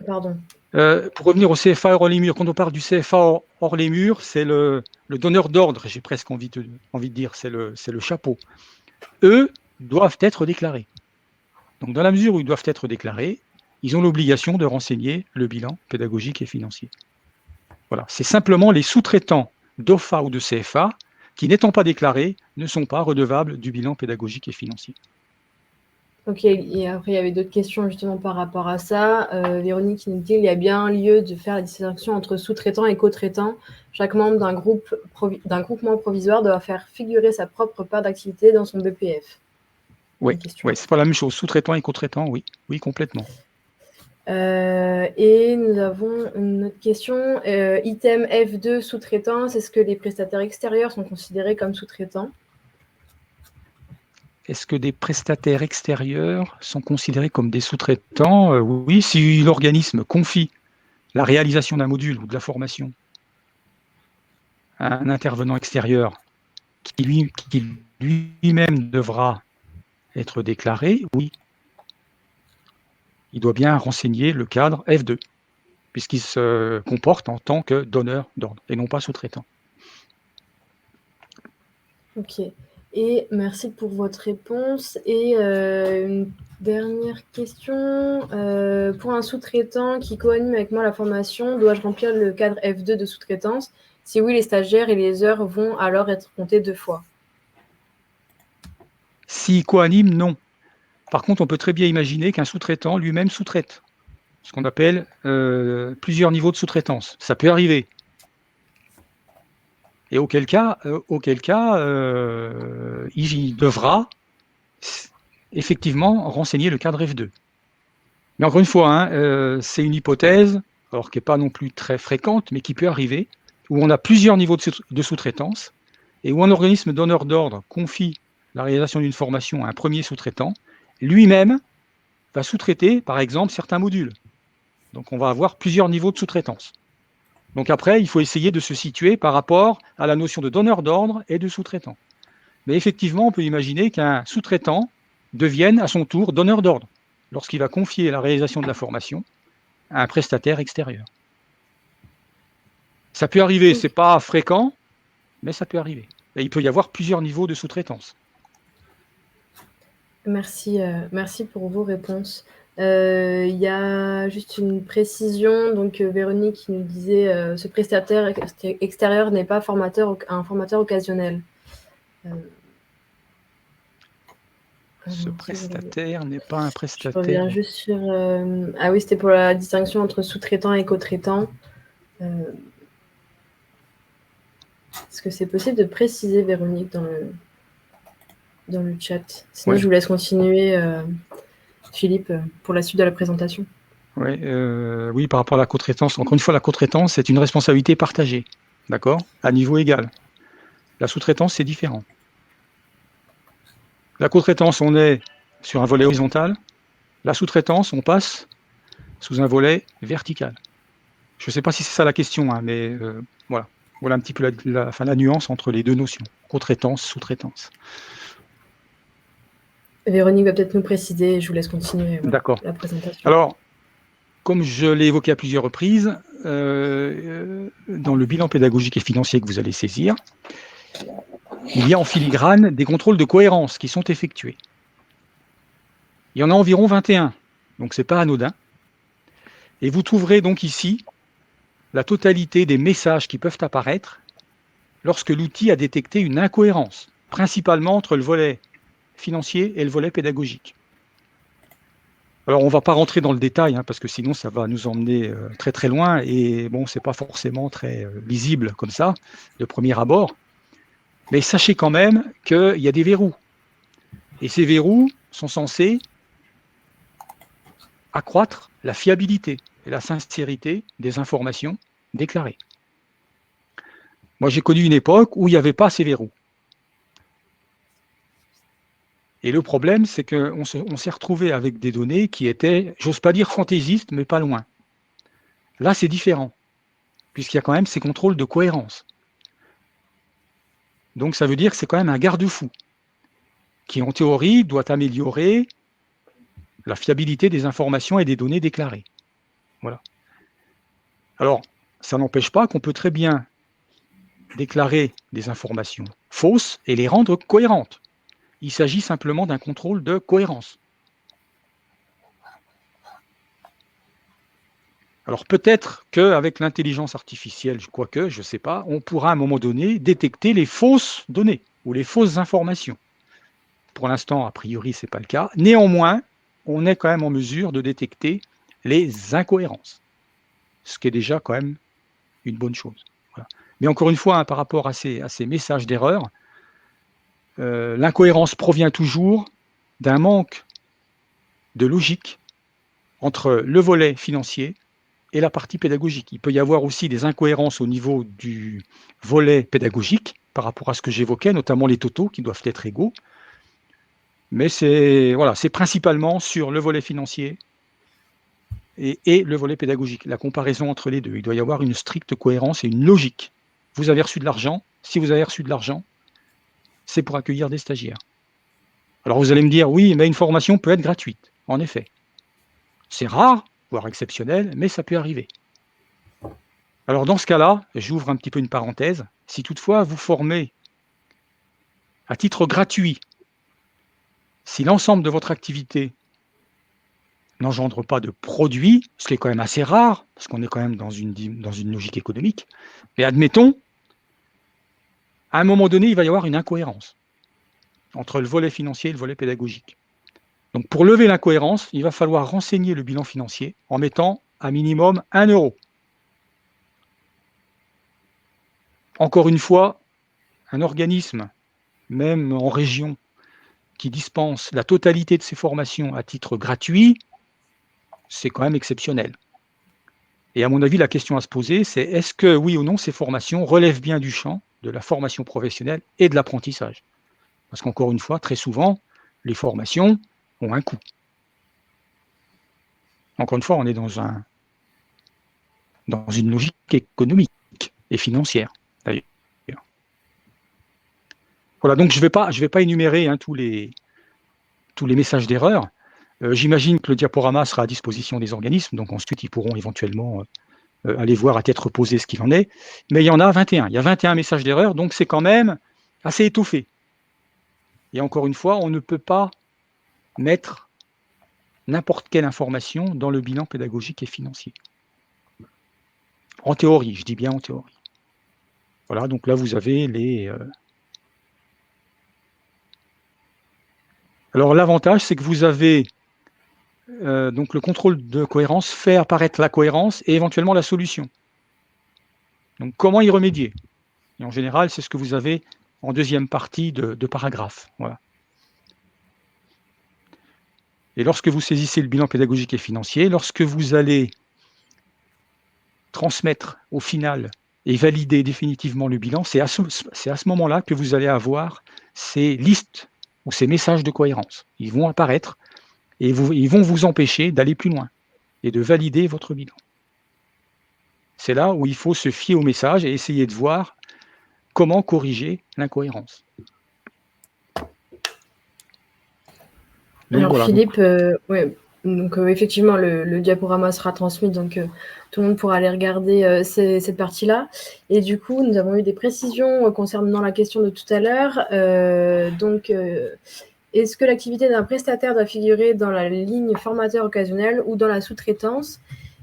pardon. Pour revenir au CFA hors les murs, quand on parle du CFA hors les murs, c'est le donneur d'ordre, j'ai presque envie de dire, c'est le chapeau. Eux doivent être déclarés. Donc dans la mesure où ils doivent être déclarés, ils ont l'obligation de renseigner le bilan pédagogique et financier. Voilà, c'est simplement les sous-traitants d'OFA ou de CFA qui, n'étant pas déclarés, ne sont pas redevables du bilan pédagogique et financier. Ok, et après il y avait d'autres questions justement par rapport à ça. Véronique qui nous dit il y a bien lieu de faire la distinction entre sous-traitants et co-traitants. Chaque membre d'un groupement provisoire doit faire figurer sa propre part d'activité dans son BPF. Oui, c'est pas la même chose. Sous-traitant et co-traitant, oui, complètement. Et nous avons une autre question. Item F2 sous-traitance, est-ce que les prestataires extérieurs sont considérés comme sous-traitants? Est-ce que des prestataires extérieurs sont considérés comme des sous-traitants? Oui, si l'organisme confie la réalisation d'un module ou de la formation à un intervenant extérieur qui lui-même devra être déclaré, oui. Il doit bien renseigner le cadre F2, puisqu'il se comporte en tant que donneur d'ordre et non pas sous-traitant. Ok. Et merci pour votre réponse. Et une dernière question. Pour un sous-traitant qui co-anime avec moi la formation, dois-je remplir le cadre F2 de sous-traitance? Si oui, les stagiaires et les heures vont alors être comptés 2 fois. S'il co-anime, non. Par contre, on peut très bien imaginer qu'un sous-traitant lui-même sous-traite. Ce qu'on appelle plusieurs niveaux de sous-traitance. Ça peut arriver. Et auquel cas, il devra effectivement renseigner le cadre F2. Mais encore une fois, c'est une hypothèse, alors qui n'est pas non plus très fréquente, mais qui peut arriver, où on a plusieurs niveaux de sous-traitance, et où un organisme donneur d'ordre confie la réalisation d'une formation à un premier sous-traitant, lui-même va sous-traiter, par exemple, certains modules. Donc, on va avoir plusieurs niveaux de sous-traitance. Donc après, il faut essayer de se situer par rapport à la notion de donneur d'ordre et de sous-traitant. Mais effectivement, on peut imaginer qu'un sous-traitant devienne à son tour donneur d'ordre lorsqu'il va confier la réalisation de la formation à un prestataire extérieur. Ça peut arriver, ce n'est pas fréquent, mais ça peut arriver. Et il peut y avoir plusieurs niveaux de sous-traitance. Merci pour vos réponses. Il y a juste une précision. Donc, Véronique qui nous disait ce prestataire extérieur n'est pas un formateur occasionnel. Ce prestataire n'est pas un prestataire. Je reviens juste sur... Ah oui, c'était pour la distinction entre sous-traitant et co-traitant. Est-ce que c'est possible de préciser, Véronique, dans le chat? Sinon, je vous laisse continuer, Philippe, pour la suite de la présentation. Oui, par rapport à la co-traitance. Encore une fois, la co-traitance, c'est une responsabilité partagée, d'accord, à niveau égal. La sous-traitance, c'est différent. La co-traitance, on est sur un volet horizontal. La sous-traitance, on passe sous un volet vertical. Je ne sais pas si c'est ça la question, hein, mais voilà. Voilà un petit peu la nuance entre les deux notions, co-traitance, sous-traitance. Véronique va peut-être nous préciser, je vous laisse continuer la présentation. Alors, comme je l'ai évoqué à plusieurs reprises, dans le bilan pédagogique et financier que vous allez saisir, il y a en filigrane des contrôles de cohérence qui sont effectués. Il y en a environ 21, donc ce n'est pas anodin. Et vous trouverez donc ici la totalité des messages qui peuvent apparaître lorsque l'outil a détecté une incohérence, principalement entre le volet financier et le volet pédagogique. Alors, on ne va pas rentrer dans le détail, hein, parce que sinon, ça va nous emmener très très loin, et bon, ce n'est pas forcément très lisible comme ça, de premier abord. Mais sachez quand même qu'il y a des verrous. Et ces verrous sont censés accroître la fiabilité et la sincérité des informations déclarées. Moi, j'ai connu une époque où il n'y avait pas ces verrous. Et le problème, c'est qu'on s'est retrouvé avec des données qui étaient, j'ose pas dire fantaisistes, mais pas loin. Là, c'est différent, puisqu'il y a quand même ces contrôles de cohérence. Donc, ça veut dire que c'est quand même un garde-fou qui, en théorie, doit améliorer la fiabilité des informations et des données déclarées. Voilà. Alors, ça n'empêche pas qu'on peut très bien déclarer des informations fausses et les rendre cohérentes. Il s'agit simplement d'un contrôle de cohérence. Alors peut-être qu'avec l'intelligence artificielle, quoique, je ne sais pas, on pourra à un moment donné détecter les fausses données ou les fausses informations. Pour l'instant, a priori, ce n'est pas le cas. Néanmoins, on est quand même en mesure de détecter les incohérences, ce qui est déjà quand même une bonne chose. Voilà. Mais encore une fois, hein, par rapport à ces messages d'erreur, l'incohérence provient toujours d'un manque de logique entre le volet financier et la partie pédagogique. Il peut y avoir aussi des incohérences au niveau du volet pédagogique par rapport à ce que j'évoquais, notamment les totaux qui doivent être égaux. Mais c'est principalement sur le volet financier et le volet pédagogique, la comparaison entre les deux. Il doit y avoir une stricte cohérence et une logique. Vous avez reçu de l'argent, si vous avez reçu de l'argent, c'est pour accueillir des stagiaires. Alors vous allez me dire, oui, mais une formation peut être gratuite. En effet. C'est rare, voire exceptionnel, mais ça peut arriver. Alors dans ce cas-là, j'ouvre un petit peu une parenthèse, si toutefois vous formez à titre gratuit, si l'ensemble de votre activité n'engendre pas de produit, ce qui est quand même assez rare, parce qu'on est quand même dans une logique économique, mais admettons, à un moment donné, il va y avoir une incohérence entre le volet financier et le volet pédagogique. Donc pour lever l'incohérence, il va falloir renseigner le bilan financier en mettant à minimum 1 €. Encore une fois, un organisme, même en région, qui dispense la totalité de ses formations à titre gratuit, c'est quand même exceptionnel. Et à mon avis, la question à se poser, c'est est-ce que, oui ou non, ces formations relèvent bien du champ de la formation professionnelle et de l'apprentissage? Parce qu'encore une fois, très souvent, les formations ont un coût. Encore une fois, on est dans un dans une logique économique et financière, d'ailleurs. Voilà, donc je vais pas énumérer tous les messages d'erreur. J'imagine que le diaporama sera à disposition des organismes, donc ensuite ils pourront éventuellement aller voir à tête reposée ce qu'il en est. Mais il y en a 21. Il y a 21 messages d'erreur, donc c'est quand même assez étoffé. Et encore une fois, on ne peut pas mettre n'importe quelle information dans le bilan pédagogique et financier. En théorie, je dis bien en théorie. Voilà, donc là vous avez les... Alors l'avantage, c'est que vous avez donc le contrôle de cohérence fait apparaître la cohérence et éventuellement la solution. Donc comment y remédier? Et en général, c'est ce que vous avez en deuxième partie de paragraphe. Voilà. Et lorsque vous saisissez le bilan pédagogique et financier, lorsque vous allez transmettre au final et valider définitivement le bilan, c'est à ce moment-là que vous allez avoir ces listes ou ces messages de cohérence. Ils vont apparaître et ils vont vous empêcher d'aller plus loin et de valider votre bilan. C'est là où il faut se fier au message et essayer de voir comment corriger l'incohérence. Alors voilà, Philippe, ouais, donc effectivement le diaporama sera transmis, donc tout le monde pourra aller regarder cette partie-là. Et du coup, nous avons eu des précisions concernant la question de tout à l'heure. Est-ce que l'activité d'un prestataire doit figurer dans la ligne formateur occasionnel ou dans la sous-traitance?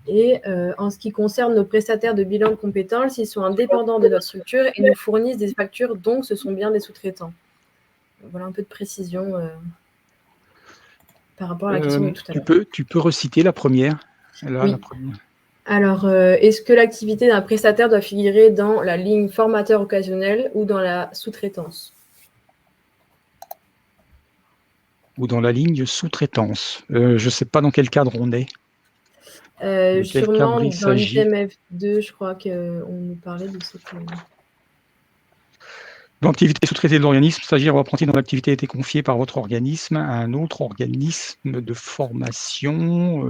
Et en ce qui concerne nos prestataires de bilan de compétences, ils sont indépendants de notre structure et nous fournissent des factures, donc ce sont bien des sous-traitants. Voilà un peu de précision par rapport à la question de tout à l'heure. Tu peux reciter la première. Là, oui. La première. Alors, est-ce que l'activité d'un prestataire doit figurer dans la ligne formateur occasionnel ou dans la sous-traitance? Ou dans la ligne sous-traitance. Je ne sais pas dans quel cadre on est. Sûrement dans l'item F2, je crois qu'on nous parlait de cette... Dans l'activité sous-traitée de l'organisme, stagiaire ou apprenti dont l'activité a été confiée par votre organisme à un autre organisme de formation.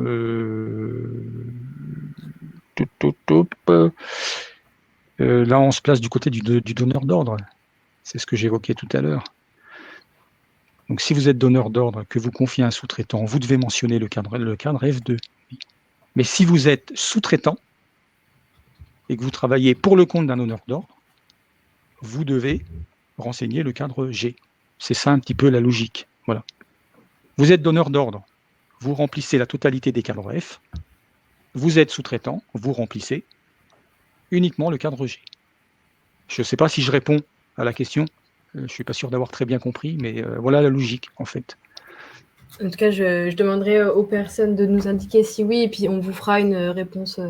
Là, on se place du côté du donneur d'ordre. C'est ce que j'évoquais tout à l'heure. Donc, si vous êtes donneur d'ordre, que vous confiez à un sous-traitant, vous devez mentionner le cadre F2. Mais si vous êtes sous-traitant et que vous travaillez pour le compte d'un donneur d'ordre, vous devez renseigner le cadre G. C'est ça un petit peu la logique. Voilà. Vous êtes donneur d'ordre, vous remplissez la totalité des cadres F. Vous êtes sous-traitant, vous remplissez uniquement le cadre G. Je ne sais pas si je réponds à la question. Je ne suis pas sûr d'avoir très bien compris, mais voilà la logique, en fait. En tout cas, je demanderai aux personnes de nous indiquer si oui, et puis on vous fera une réponse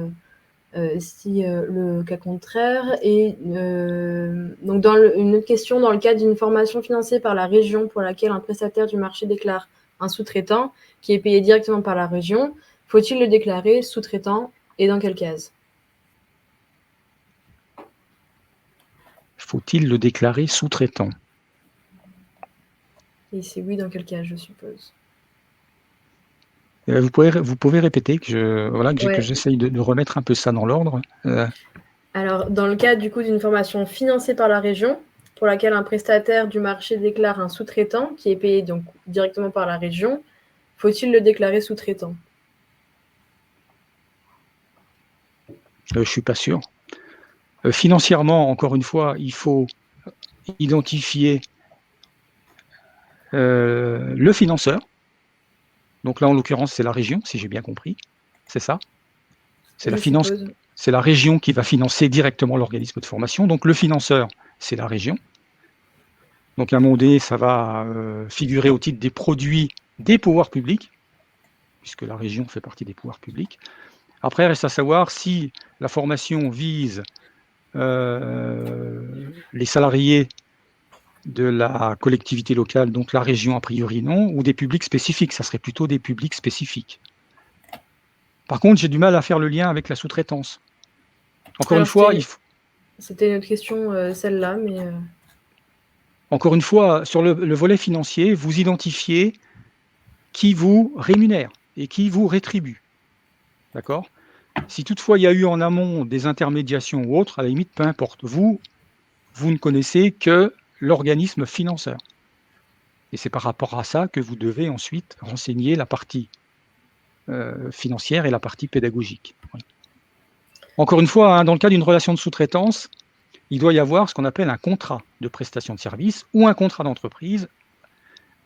si le cas contraire. Et donc, une autre question, dans le cadre d'une formation financée par la région pour laquelle un prestataire du marché déclare un sous-traitant qui est payé directement par la région, faut-il le déclarer sous-traitant et dans quelle case? Faut-il le déclarer sous-traitant? Et si oui, dans quel cas, je suppose? Vous pouvez répéter que j'essaye de remettre un peu ça dans l'ordre. Alors, dans le cadre du coup d'une formation financée par la région, pour laquelle un prestataire du marché déclare un sous-traitant qui est payé donc directement par la région, faut-il le déclarer sous-traitant? Je ne suis pas sûr. Financièrement, encore une fois, il faut identifier le financeur. Donc là, en l'occurrence, c'est la région, si j'ai bien compris. C'est ça? C'est la région qui va financer directement l'organisme de formation. Donc le financeur, c'est la région. Donc à un moment donné, ça va figurer au titre des produits des pouvoirs publics, puisque la région fait partie des pouvoirs publics. Après, reste à savoir si la formation vise les salariés de la collectivité locale, donc la région a priori non, ou des publics spécifiques, ça serait plutôt des publics spécifiques. Par contre, j'ai du mal à faire le lien avec la sous-traitance. Encore une fois, c'était notre question, celle-là, mais... Encore une fois, sur le volet financier, vous identifiez qui vous rémunère et qui vous rétribue. D'accord ? Si toutefois il y a eu en amont des intermédiations ou autres, à la limite, peu importe. Vous ne connaissez que l'organisme financeur. Et c'est par rapport à ça que vous devez ensuite renseigner la partie financière et la partie pédagogique. Oui. Encore une fois, hein, dans le cas d'une relation de sous-traitance, il doit y avoir ce qu'on appelle un contrat de prestation de service ou un contrat d'entreprise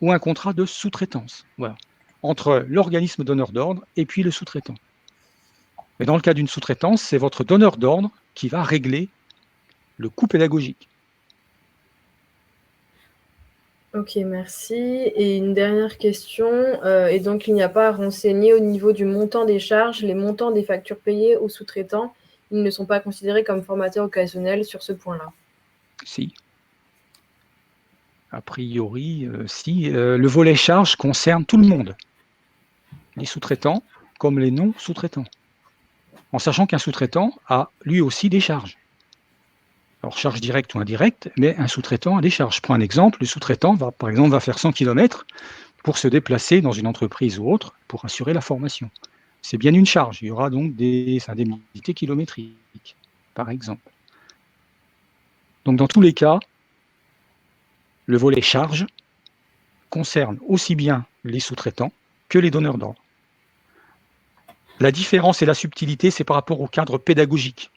ou un contrat de sous-traitance. Voilà. Entre l'organisme donneur d'ordre et puis le sous-traitant. Mais dans le cas d'une sous-traitance, c'est votre donneur d'ordre qui va régler le coût pédagogique. Ok, merci. Et une dernière question. Et donc, il n'y a pas à renseigner au niveau du montant des charges, les montants des factures payées aux sous-traitants. Ils ne sont pas considérés comme formateurs occasionnels sur ce point-là. Si. A priori, si. Le volet charges concerne tout le monde. Les sous-traitants comme les non-sous-traitants. En sachant qu'un sous-traitant a lui aussi des charges. Alors, charges directes ou indirectes, mais un sous-traitant a des charges. Je prends un exemple, le sous-traitant va, par exemple, faire 100 km pour se déplacer dans une entreprise ou autre pour assurer la formation. C'est bien une charge. Il y aura donc des indemnités kilométriques, par exemple. Donc, dans tous les cas, le volet charges concerne aussi bien les sous-traitants que les donneurs d'ordre. La différence et la subtilité, c'est par rapport au cadre pédagogique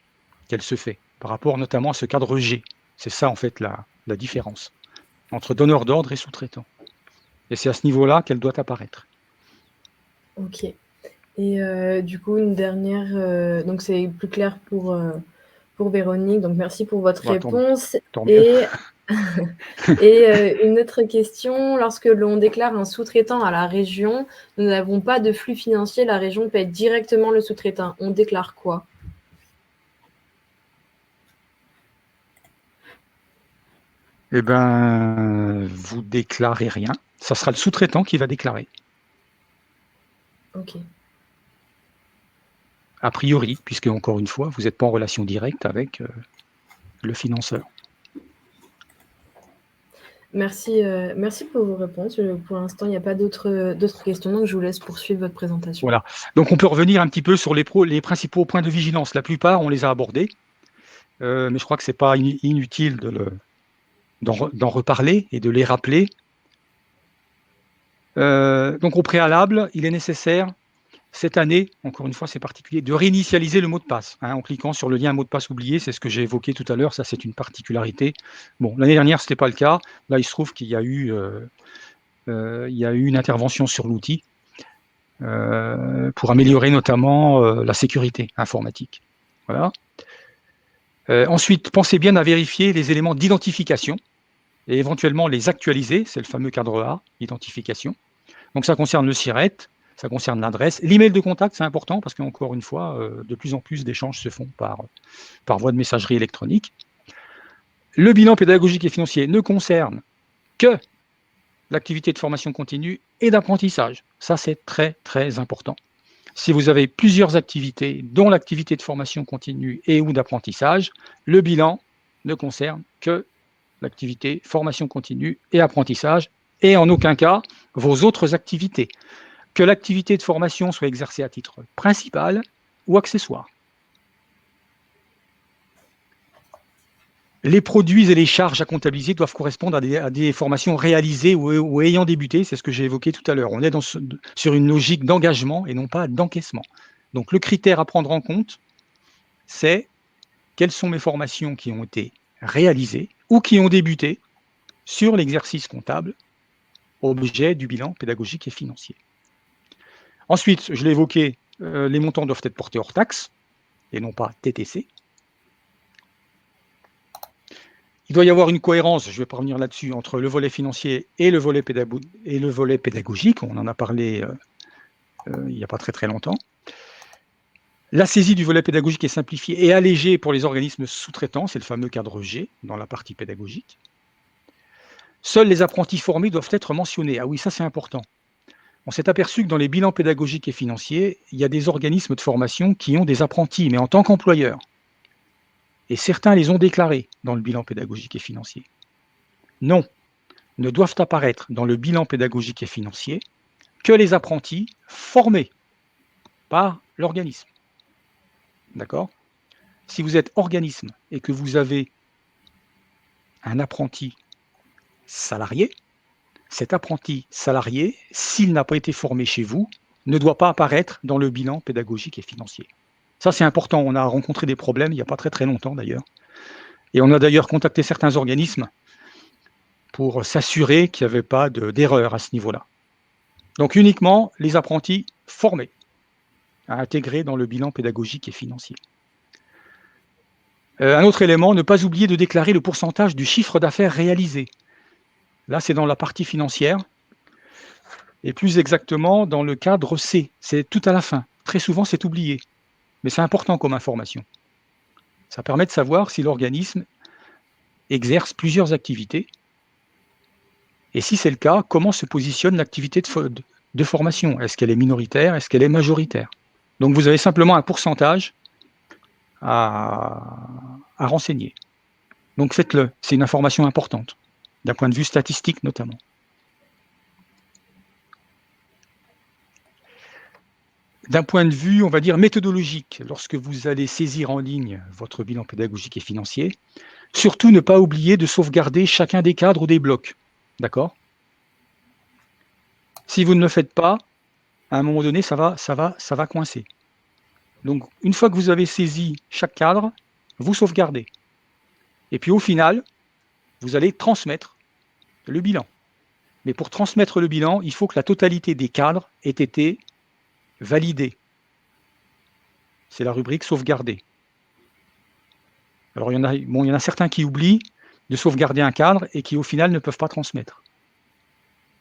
qu'elle se fait, par rapport notamment à ce cadre G. C'est ça, en fait, la différence entre donneur d'ordre et sous-traitant. Et c'est à ce niveau-là qu'elle doit apparaître. Ok. Et du coup, une dernière... donc, c'est plus clair pour Véronique. Donc, merci pour votre réponse. Tant mieux. Et une autre question, lorsque l'on déclare un sous-traitant à la région, nous n'avons pas de flux financier, la région paie directement le sous-traitant. On déclare quoi? Eh bien, vous déclarez rien. Ça sera le sous-traitant qui va déclarer. Ok. A priori, puisque, encore une fois, vous n'êtes pas en relation directe avec le financeur. Merci pour vos réponses. Pour l'instant, il n'y a pas d'autres questions, donc je vous laisse poursuivre votre présentation. Voilà. Donc, on peut revenir un petit peu sur les principaux points de vigilance. La plupart, on les a abordés, mais je crois que ce n'est pas inutile d'en reparler et de les rappeler. Donc, au préalable, il est nécessaire, cette année, encore une fois, c'est particulier, de réinitialiser le mot de passe, hein, en cliquant sur le lien mot de passe oublié. C'est ce que j'ai évoqué tout à l'heure. Ça, c'est une particularité. Bon, l'année dernière, ce n'était pas le cas. Là, il se trouve qu'il y a eu une intervention sur l'outil pour améliorer notamment la sécurité informatique. Voilà. Ensuite, pensez bien à vérifier les éléments d'identification et éventuellement les actualiser. C'est le fameux cadre A, identification. Donc, ça concerne le SIRET, ça concerne l'adresse. L'email de contact, c'est important parce qu'encore une fois, de plus en plus d'échanges se font par voie de messagerie électronique. Le bilan pédagogique et financier ne concerne que l'activité de formation continue et d'apprentissage. Ça, c'est très, très important. Si vous avez plusieurs activités, dont l'activité de formation continue et ou d'apprentissage, le bilan ne concerne que l'activité formation continue et apprentissage, et en aucun cas vos autres activités. Que l'activité de formation soit exercée à titre principal ou accessoire. Les produits et les charges à comptabiliser doivent correspondre à des formations réalisées ou ayant débuté. C'est ce que j'ai évoqué tout à l'heure. On est sur une logique d'engagement et non pas d'encaissement. Donc, le critère à prendre en compte, c'est quelles sont mes formations qui ont été réalisées ou qui ont débuté sur l'exercice comptable, objet du bilan pédagogique et financier. Ensuite, je l'ai évoqué, les montants doivent être portés hors taxe et non pas TTC. Il doit y avoir une cohérence, je ne vais pas revenir là-dessus, entre le volet financier et le volet pédagogique. On en a parlé il n'y a pas très très longtemps. La saisie du volet pédagogique est simplifiée et allégée pour les organismes sous-traitants, c'est le fameux cadre G dans la partie pédagogique. Seuls les apprentis formés doivent être mentionnés. Ah oui, ça c'est important. On s'est aperçu que dans les bilans pédagogiques et financiers, il y a des organismes de formation qui ont des apprentis, mais en tant qu'employeurs. Et certains les ont déclarés dans le bilan pédagogique et financier. Non, ne doivent apparaître dans le bilan pédagogique et financier que les apprentis formés par l'organisme. D'accord? Si vous êtes organisme et que vous avez un apprenti salarié, cet apprenti salarié, s'il n'a pas été formé chez vous, ne doit pas apparaître dans le bilan pédagogique et financier. Ça, c'est important. On a rencontré des problèmes il n'y a pas très très longtemps d'ailleurs. Et on a d'ailleurs contacté certains organismes pour s'assurer qu'il n'y avait pas d'erreur à ce niveau-là. Donc uniquement les apprentis formés à intégrer dans le bilan pédagogique et financier. Un autre élément, ne pas oublier de déclarer le pourcentage du chiffre d'affaires réalisé. Là, c'est dans la partie financière, et plus exactement dans le cadre C. C'est tout à la fin. Très souvent, c'est oublié, mais c'est important comme information. Ça permet de savoir si l'organisme exerce plusieurs activités, et si c'est le cas, comment se positionne l'activité de formation. Est-ce qu'elle est minoritaire? Est-ce qu'elle est majoritaire? Donc, vous avez simplement un pourcentage à renseigner. Donc faites-le, c'est une information importante, d'un point de vue statistique notamment. D'un point de vue, on va dire, méthodologique, lorsque vous allez saisir en ligne votre bilan pédagogique et financier, surtout ne pas oublier de sauvegarder chacun des cadres ou des blocs. D'accord? Si vous ne le faites pas, à un moment donné, ça va coincer. Donc, une fois que vous avez saisi chaque cadre, vous sauvegardez. Et puis au final, vous allez transmettre le bilan. Mais pour transmettre le bilan, il faut que la totalité des cadres ait été validée. C'est la rubrique sauvegarder. Alors il y en a certains qui oublient de sauvegarder un cadre et qui au final ne peuvent pas transmettre.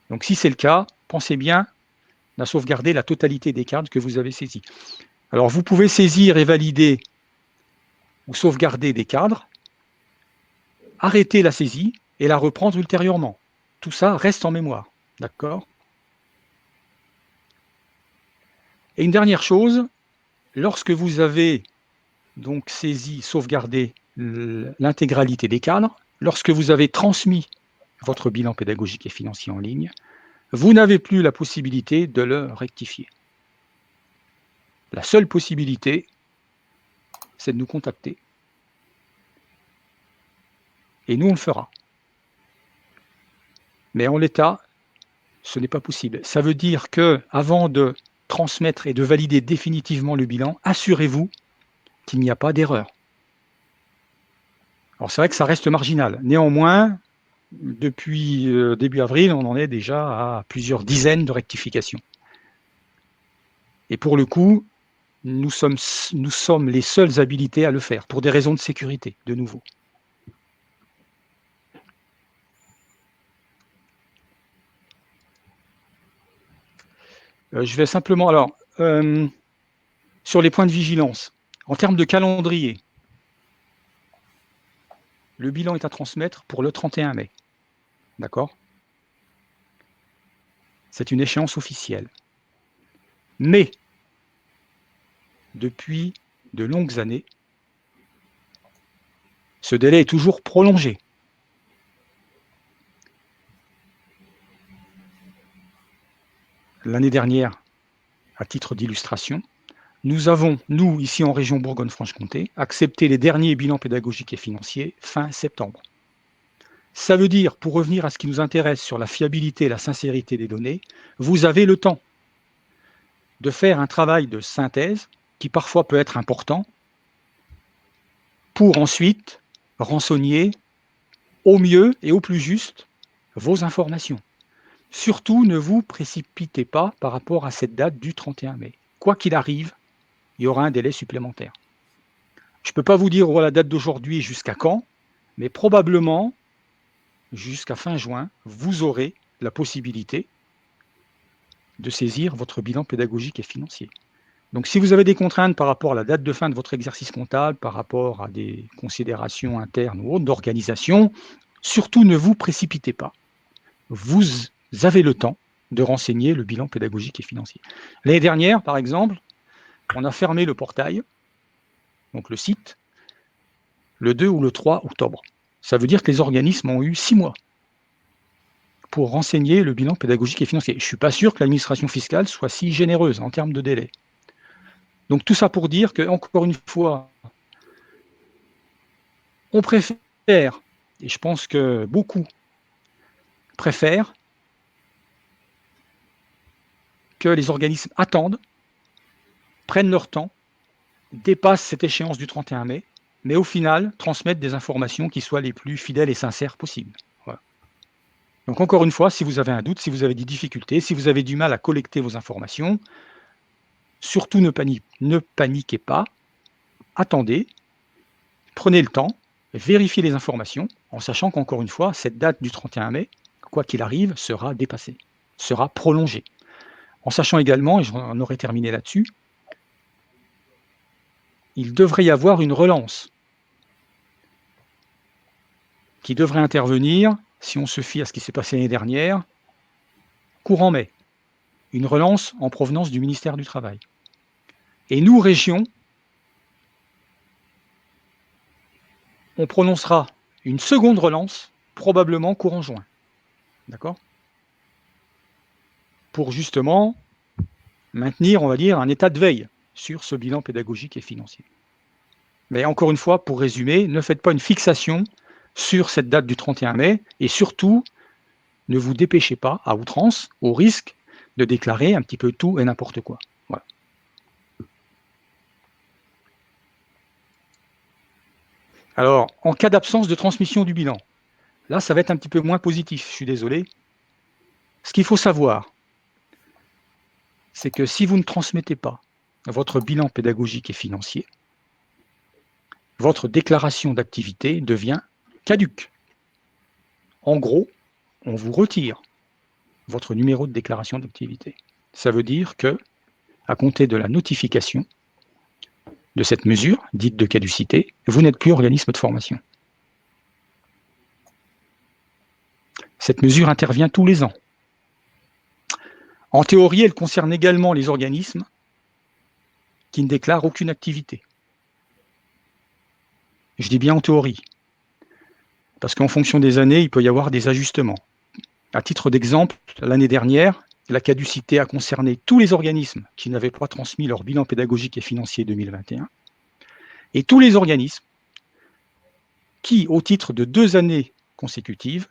Donc si c'est le cas, pensez bien à sauvegarder la totalité des cadres que vous avez saisis. Alors vous pouvez saisir et valider ou sauvegarder des cadres, arrêter la saisie et la reprendre ultérieurement. Tout ça reste en mémoire. D'accord? Et une dernière chose, lorsque vous avez donc saisi, sauvegardé l'intégralité des cadres, lorsque vous avez transmis votre bilan pédagogique et financier en ligne, vous n'avez plus la possibilité de le rectifier. La seule possibilité, c'est de nous contacter. Et nous, on le fera. Mais en l'état, ce n'est pas possible. Ça veut dire que, avant de transmettre et de valider définitivement le bilan, assurez-vous qu'il n'y a pas d'erreur. Alors c'est vrai que ça reste marginal. Néanmoins, depuis début avril, on en est déjà à plusieurs dizaines de rectifications. Et pour le coup, nous sommes les seuls habilités à le faire, pour des raisons de sécurité, de nouveau. Je vais simplement, alors, sur les points de vigilance, en termes de calendrier, le bilan est à transmettre pour le 31 mai. D'accord? C'est une échéance officielle. Mais, depuis de longues années, ce délai est toujours prolongé. L'année dernière, à titre d'illustration, nous avons, nous, ici en région Bourgogne-Franche-Comté, accepté les derniers bilans pédagogiques et financiers fin septembre. Ça veut dire, pour revenir à ce qui nous intéresse sur la fiabilité et la sincérité des données, vous avez le temps de faire un travail de synthèse qui parfois peut être important pour ensuite renseigner au mieux et au plus juste vos informations. Surtout, ne vous précipitez pas par rapport à cette date du 31 mai. Quoi qu'il arrive, il y aura un délai supplémentaire. Je ne peux pas vous dire la date d'aujourd'hui jusqu'à quand, mais probablement, jusqu'à fin juin, vous aurez la possibilité de saisir votre bilan pédagogique et financier. Donc si vous avez des contraintes par rapport à la date de fin de votre exercice comptable, par rapport à des considérations internes ou autres d'organisation, surtout ne vous précipitez pas. Vous avez le temps de renseigner le bilan pédagogique et financier. L'année dernière, par exemple, on a fermé le portail, donc le site, le 2 ou le 3 octobre. Ça veut dire que les organismes ont eu 6 mois pour renseigner le bilan pédagogique et financier. Je ne suis pas sûr que l'administration fiscale soit si généreuse en termes de délai. Donc tout ça pour dire que, encore une fois, on préfère, et je pense que beaucoup préfèrent, que les organismes attendent, prennent leur temps, dépassent cette échéance du 31 mai, mais au final, transmettent des informations qui soient les plus fidèles et sincères possibles. Voilà. Donc encore une fois, si vous avez un doute, si vous avez des difficultés, si vous avez du mal à collecter vos informations, surtout ne paniquez pas, attendez, prenez le temps, vérifiez les informations, en sachant qu'encore une fois, cette date du 31 mai, quoi qu'il arrive, sera dépassée, sera prolongée. En sachant également, et j'en aurai terminé là-dessus, il devrait y avoir une relance qui devrait intervenir, si on se fie à ce qui s'est passé l'année dernière, courant mai. Une relance en provenance du ministère du Travail. Et nous, région, on prononcera une seconde relance, probablement courant juin. D'accord ? Pour justement maintenir, on va dire, un état de veille sur ce bilan pédagogique et financier. Mais encore une fois, pour résumer, ne faites pas une fixation sur cette date du 31 mai et surtout, ne vous dépêchez pas à outrance au risque de déclarer un petit peu tout et n'importe quoi. Voilà. Alors, en cas d'absence de transmission du bilan, là, ça va être un petit peu moins positif, je suis désolé. Ce qu'il faut savoir, c'est que si vous ne transmettez pas votre bilan pédagogique et financier, votre déclaration d'activité devient caduque. En gros, on vous retire votre numéro de déclaration d'activité. Ça veut dire que, à compter de la notification de cette mesure, dite de caducité, vous n'êtes plus organisme de formation. Cette mesure intervient tous les ans. En théorie, elle concerne également les organismes qui ne déclarent aucune activité. Je dis bien en théorie, parce qu'en fonction des années, il peut y avoir des ajustements. À titre d'exemple, l'année dernière, la caducité a concerné tous les organismes qui n'avaient pas transmis leur bilan pédagogique et financier 2021, et tous les organismes qui, au titre de 2 années consécutives,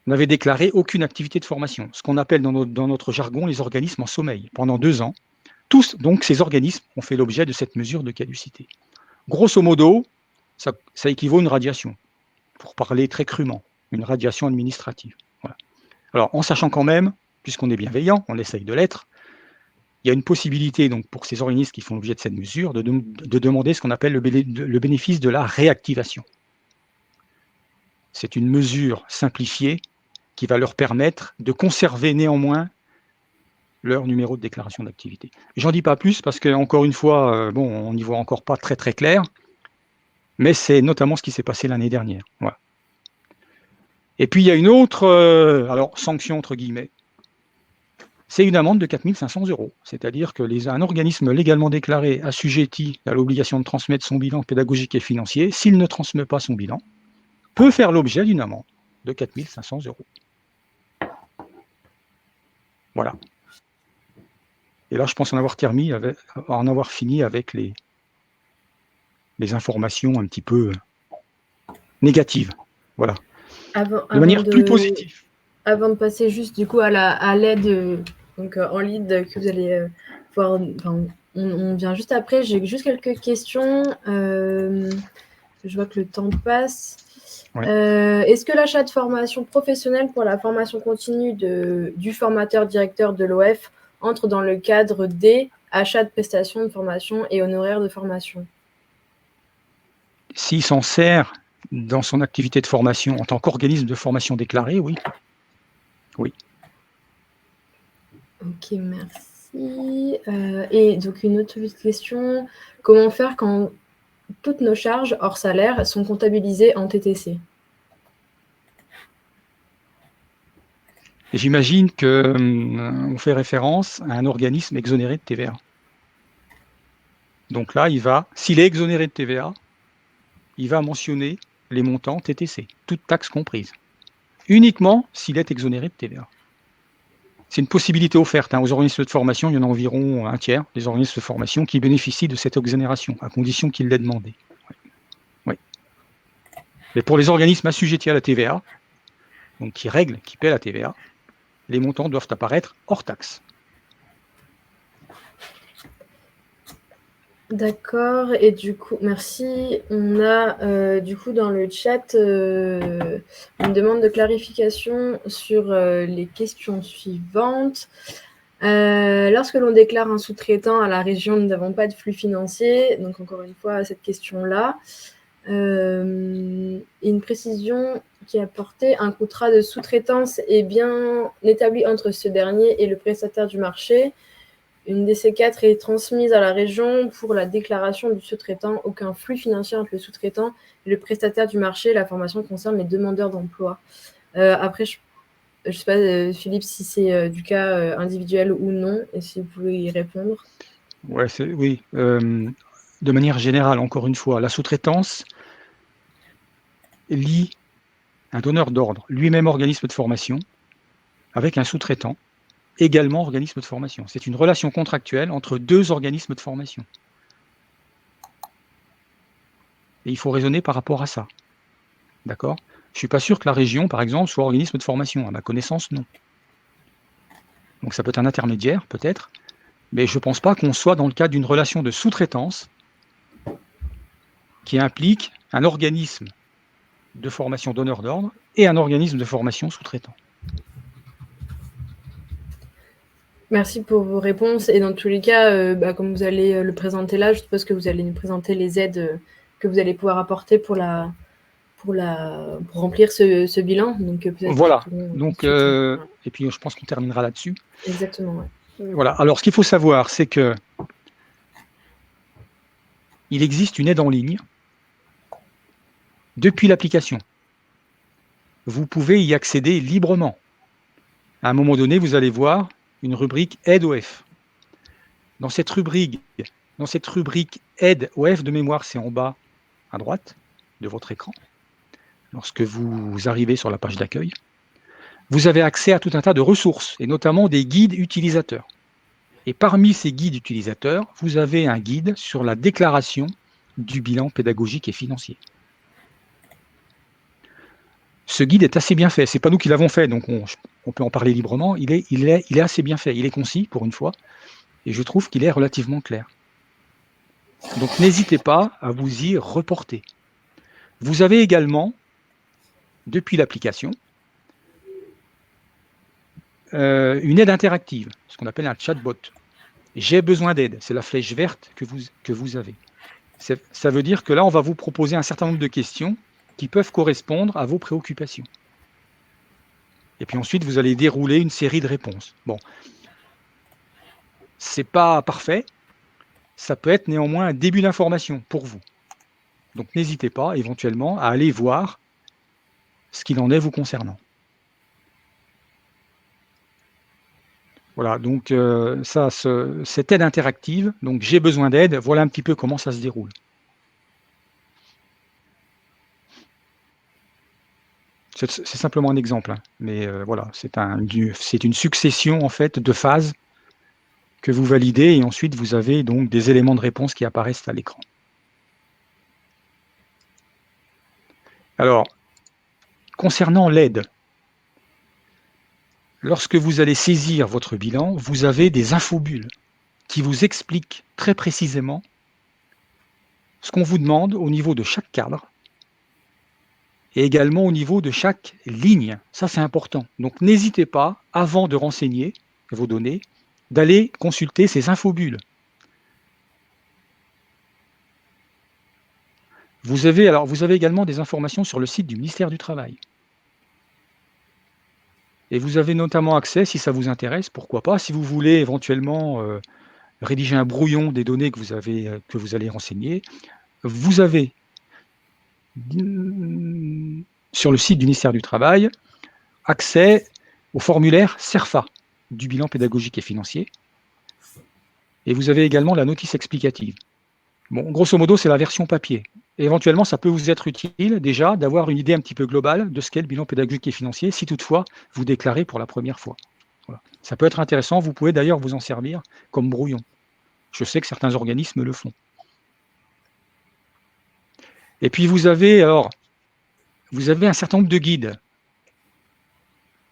n'avaient déclaré aucune activité de formation, ce qu'on appelle dans notre jargon les organismes en sommeil, pendant 2 ans. Tous, donc, ces organismes ont fait l'objet de cette mesure de caducité. Grosso modo, ça équivaut à une radiation, pour parler très crûment, une radiation administrative. Voilà. Alors, en sachant quand même, puisqu'on est bienveillant, on essaye de l'être, il y a une possibilité donc, pour ces organismes qui font l'objet de cette mesure de demander ce qu'on appelle le bénéfice de la réactivation. C'est une mesure simplifiée qui va leur permettre de conserver néanmoins leur numéro de déclaration d'activité. J'en dis pas plus parce que, encore une fois, bon, on n'y voit encore pas très très clair, mais c'est notamment ce qui s'est passé l'année dernière. Voilà. Et puis il y a une autre alors, sanction entre guillemets, c'est une amende de 4 500 €. C'est-à-dire qu'un organisme légalement déclaré assujetti à l'obligation de transmettre son bilan pédagogique et financier, s'il ne transmet pas son bilan, peut faire l'objet d'une amende de 4 500 €. Voilà. Et là, je pense en avoir fini avec les informations un petit peu négatives. Voilà. De manière plus positive. Avant de passer juste du coup à l'aide en lead que vous allez voir, on vient juste après. J'ai juste quelques questions. Je vois que le temps passe. Ouais. Est-ce que l'achat de formation professionnelle pour la formation continue du formateur directeur de l'OF entre dans le cadre des achats de prestations de formation et honoraires de formation? S'il s'en sert dans son activité de formation en tant qu'organisme de formation déclaré, oui. Oui. Ok, merci. Et donc une autre question, comment faire quand toutes nos charges hors salaire sont comptabilisées en TTC? J'imagine qu'on fait référence à un organisme exonéré de TVA. Donc là, s'il est exonéré de TVA, il va mentionner les montants TTC, toutes taxes comprises. Uniquement s'il est exonéré de TVA. C'est une possibilité offerte aux organismes de formation. Il y en a environ un tiers des organismes de formation qui bénéficient de cette exonération, à condition qu'ils l'aient demandé. Oui. Mais pour les organismes assujettis à la TVA, donc qui paient la TVA, les montants doivent apparaître hors taxe. D'accord, et du coup, merci. On a du coup dans le chat une demande de clarification sur les questions suivantes. Lorsque l'on déclare un sous-traitant à la région, nous n'avons pas de flux financier. Donc encore une fois, cette question-là. Une précision qui est apportée, un contrat de sous-traitance est bien établi entre ce dernier et le prestataire du marché. Une DC4 est transmise à la région pour la déclaration du sous-traitant. Aucun flux financier entre le sous-traitant et le prestataire du marché. La formation concerne les demandeurs d'emploi. Après, je ne sais pas, Philippe, si c'est du cas individuel ou non, et si vous pouvez y répondre. Oui. De manière générale, encore une fois, la sous-traitance lie un donneur d'ordre, lui-même organisme de formation, avec un sous-traitant, également organisme de formation. C'est une relation contractuelle entre deux organismes de formation. Et il faut raisonner par rapport à ça. D'accord ? Je ne suis pas sûr que la région, par exemple, soit organisme de formation. À ma connaissance, non. Donc ça peut être un intermédiaire, peut-être, mais je ne pense pas qu'on soit dans le cadre d'une relation de sous-traitance qui implique un organisme de formation donneur d'ordre et un organisme de formation sous-traitant. Merci pour vos réponses. Et dans tous les cas, comme vous allez le présenter là, je suppose que vous allez nous présenter les aides que vous allez pouvoir apporter pour remplir ce bilan. Donc, voilà. Donc, et puis je pense qu'on terminera là-dessus. Exactement. Ouais. Voilà. Alors, ce qu'il faut savoir, c'est que il existe une aide en ligne depuis l'application. Vous pouvez y accéder librement. À un moment donné, vous allez voir une rubrique aide OF. Dans cette rubrique aide OF, de mémoire, c'est en bas à droite de votre écran. Lorsque vous arrivez sur la page d'accueil, vous avez accès à tout un tas de ressources, et notamment des guides utilisateurs. Et parmi ces guides utilisateurs, vous avez un guide sur la déclaration du bilan pédagogique et financier. Ce guide est assez bien fait. Ce n'est pas nous qui l'avons fait, donc on peut en parler librement. Il est assez bien fait. Il est concis, pour une fois, et je trouve qu'il est relativement clair. Donc n'hésitez pas à vous y reporter. Vous avez également, depuis l'application, une aide interactive, ce qu'on appelle un chatbot. J'ai besoin d'aide, c'est la flèche verte que vous avez. Ça veut dire que là, on va vous proposer un certain nombre de questions qui peuvent correspondre à vos préoccupations. Et puis ensuite, vous allez dérouler une série de réponses. Bon, c'est pas parfait, ça peut être néanmoins un début d'information pour vous. Donc n'hésitez pas éventuellement à aller voir ce qu'il en est vous concernant. Voilà, donc cette aide interactive, donc j'ai besoin d'aide, voilà un petit peu comment ça se déroule. C'est simplement un exemple, hein, mais voilà, c'est une succession en fait de phases que vous validez et ensuite vous avez donc des éléments de réponse qui apparaissent à l'écran. Alors, concernant l'aide, lorsque vous allez saisir votre bilan, vous avez des infobulles qui vous expliquent très précisément ce qu'on vous demande au niveau de chaque cadre et également au niveau de chaque ligne. Ça, c'est important. Donc, n'hésitez pas, avant de renseigner vos données, d'aller consulter ces infobulles. Vous avez également des informations sur le site du ministère du Travail. Et vous avez notamment accès, si ça vous intéresse, pourquoi pas, si vous voulez éventuellement rédiger un brouillon des données que vous allez renseigner, vous avez sur le site du ministère du Travail accès au formulaire CERFA du bilan pédagogique et financier. Et vous avez également la notice explicative. Bon, grosso modo, c'est la version papier. Et éventuellement, ça peut vous être utile déjà d'avoir une idée un petit peu globale de ce qu'est le bilan pédagogique et financier, si toutefois vous déclarez pour la première fois. Voilà. Ça peut être intéressant, vous pouvez d'ailleurs vous en servir comme brouillon. Je sais que certains organismes le font. Et puis vous avez un certain nombre de guides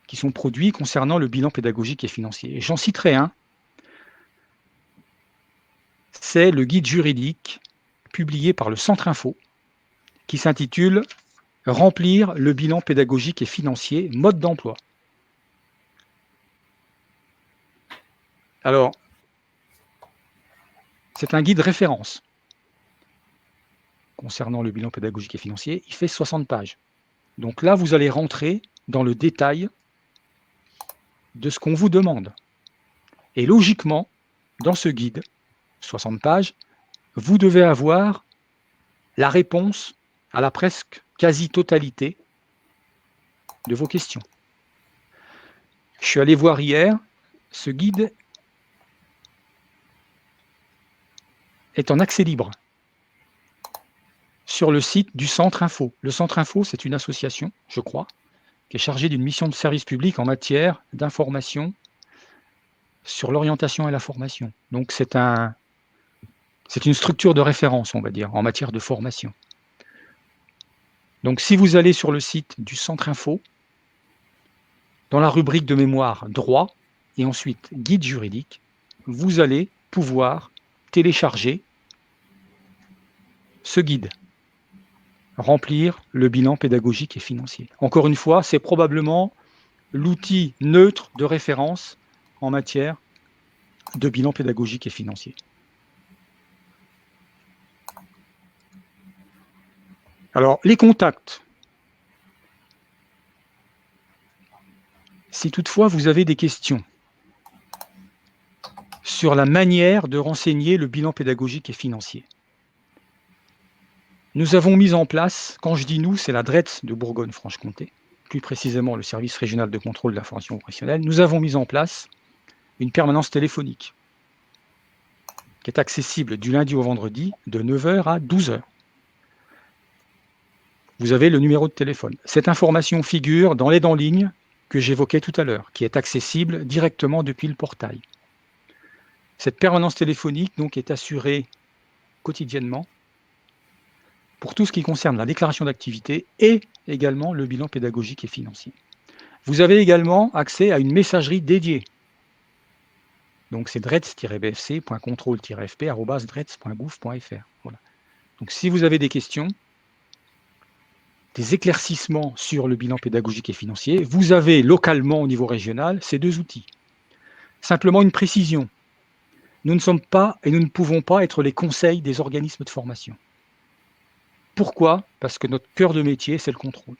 qui sont produits concernant le bilan pédagogique et financier. J'en citerai un. C'est le guide juridique publié par le Centre Info qui s'intitule « Remplir le bilan pédagogique et financier, mode d'emploi ». Alors, c'est un guide référence concernant le bilan pédagogique et financier. Il fait 60 pages. Donc là, vous allez rentrer dans le détail de ce qu'on vous demande. Et logiquement, dans ce guide, 60 pages, vous devez avoir la réponse à la presque quasi-totalité de vos questions. Je suis allé voir hier, ce guide est en accès libre sur le site du Centre Info. Le Centre Info, c'est une association, je crois, qui est chargée d'une mission de service public en matière d'information sur l'orientation et la formation. Donc c'est une structure de référence, on va dire, en matière de formation. Donc si vous allez sur le site du Centre Info, dans la rubrique de mémoire droit, et ensuite guide juridique, vous allez pouvoir télécharger ce guide, remplir le bilan pédagogique et financier. Encore une fois, c'est probablement l'outil neutre de référence en matière de bilan pédagogique et financier. Alors, les contacts. Si toutefois vous avez des questions sur la manière de renseigner le bilan pédagogique et financier, nous avons mis en place, quand je dis nous, c'est la DRETS de Bourgogne-Franche-Comté, plus précisément le service régional de contrôle de la formation professionnelle, nous avons mis en place une permanence téléphonique qui est accessible du lundi au vendredi de 9h à 12h. Vous avez le numéro de téléphone. Cette information figure dans l'aide en ligne que j'évoquais tout à l'heure, qui est accessible directement depuis le portail. Cette permanence téléphonique donc est assurée quotidiennement pour tout ce qui concerne la déclaration d'activité et également le bilan pédagogique et financier. Vous avez également accès à une messagerie dédiée. Donc c'est drets-bfc.contrôle-fp@drets.gouv.fr. Voilà. Donc si vous avez des questions, des éclaircissements sur le bilan pédagogique et financier, vous avez localement au niveau régional ces deux outils. Simplement une précision. Nous ne sommes pas et nous ne pouvons pas être les conseils des organismes de formation. Pourquoi ? Parce que notre cœur de métier, c'est le contrôle.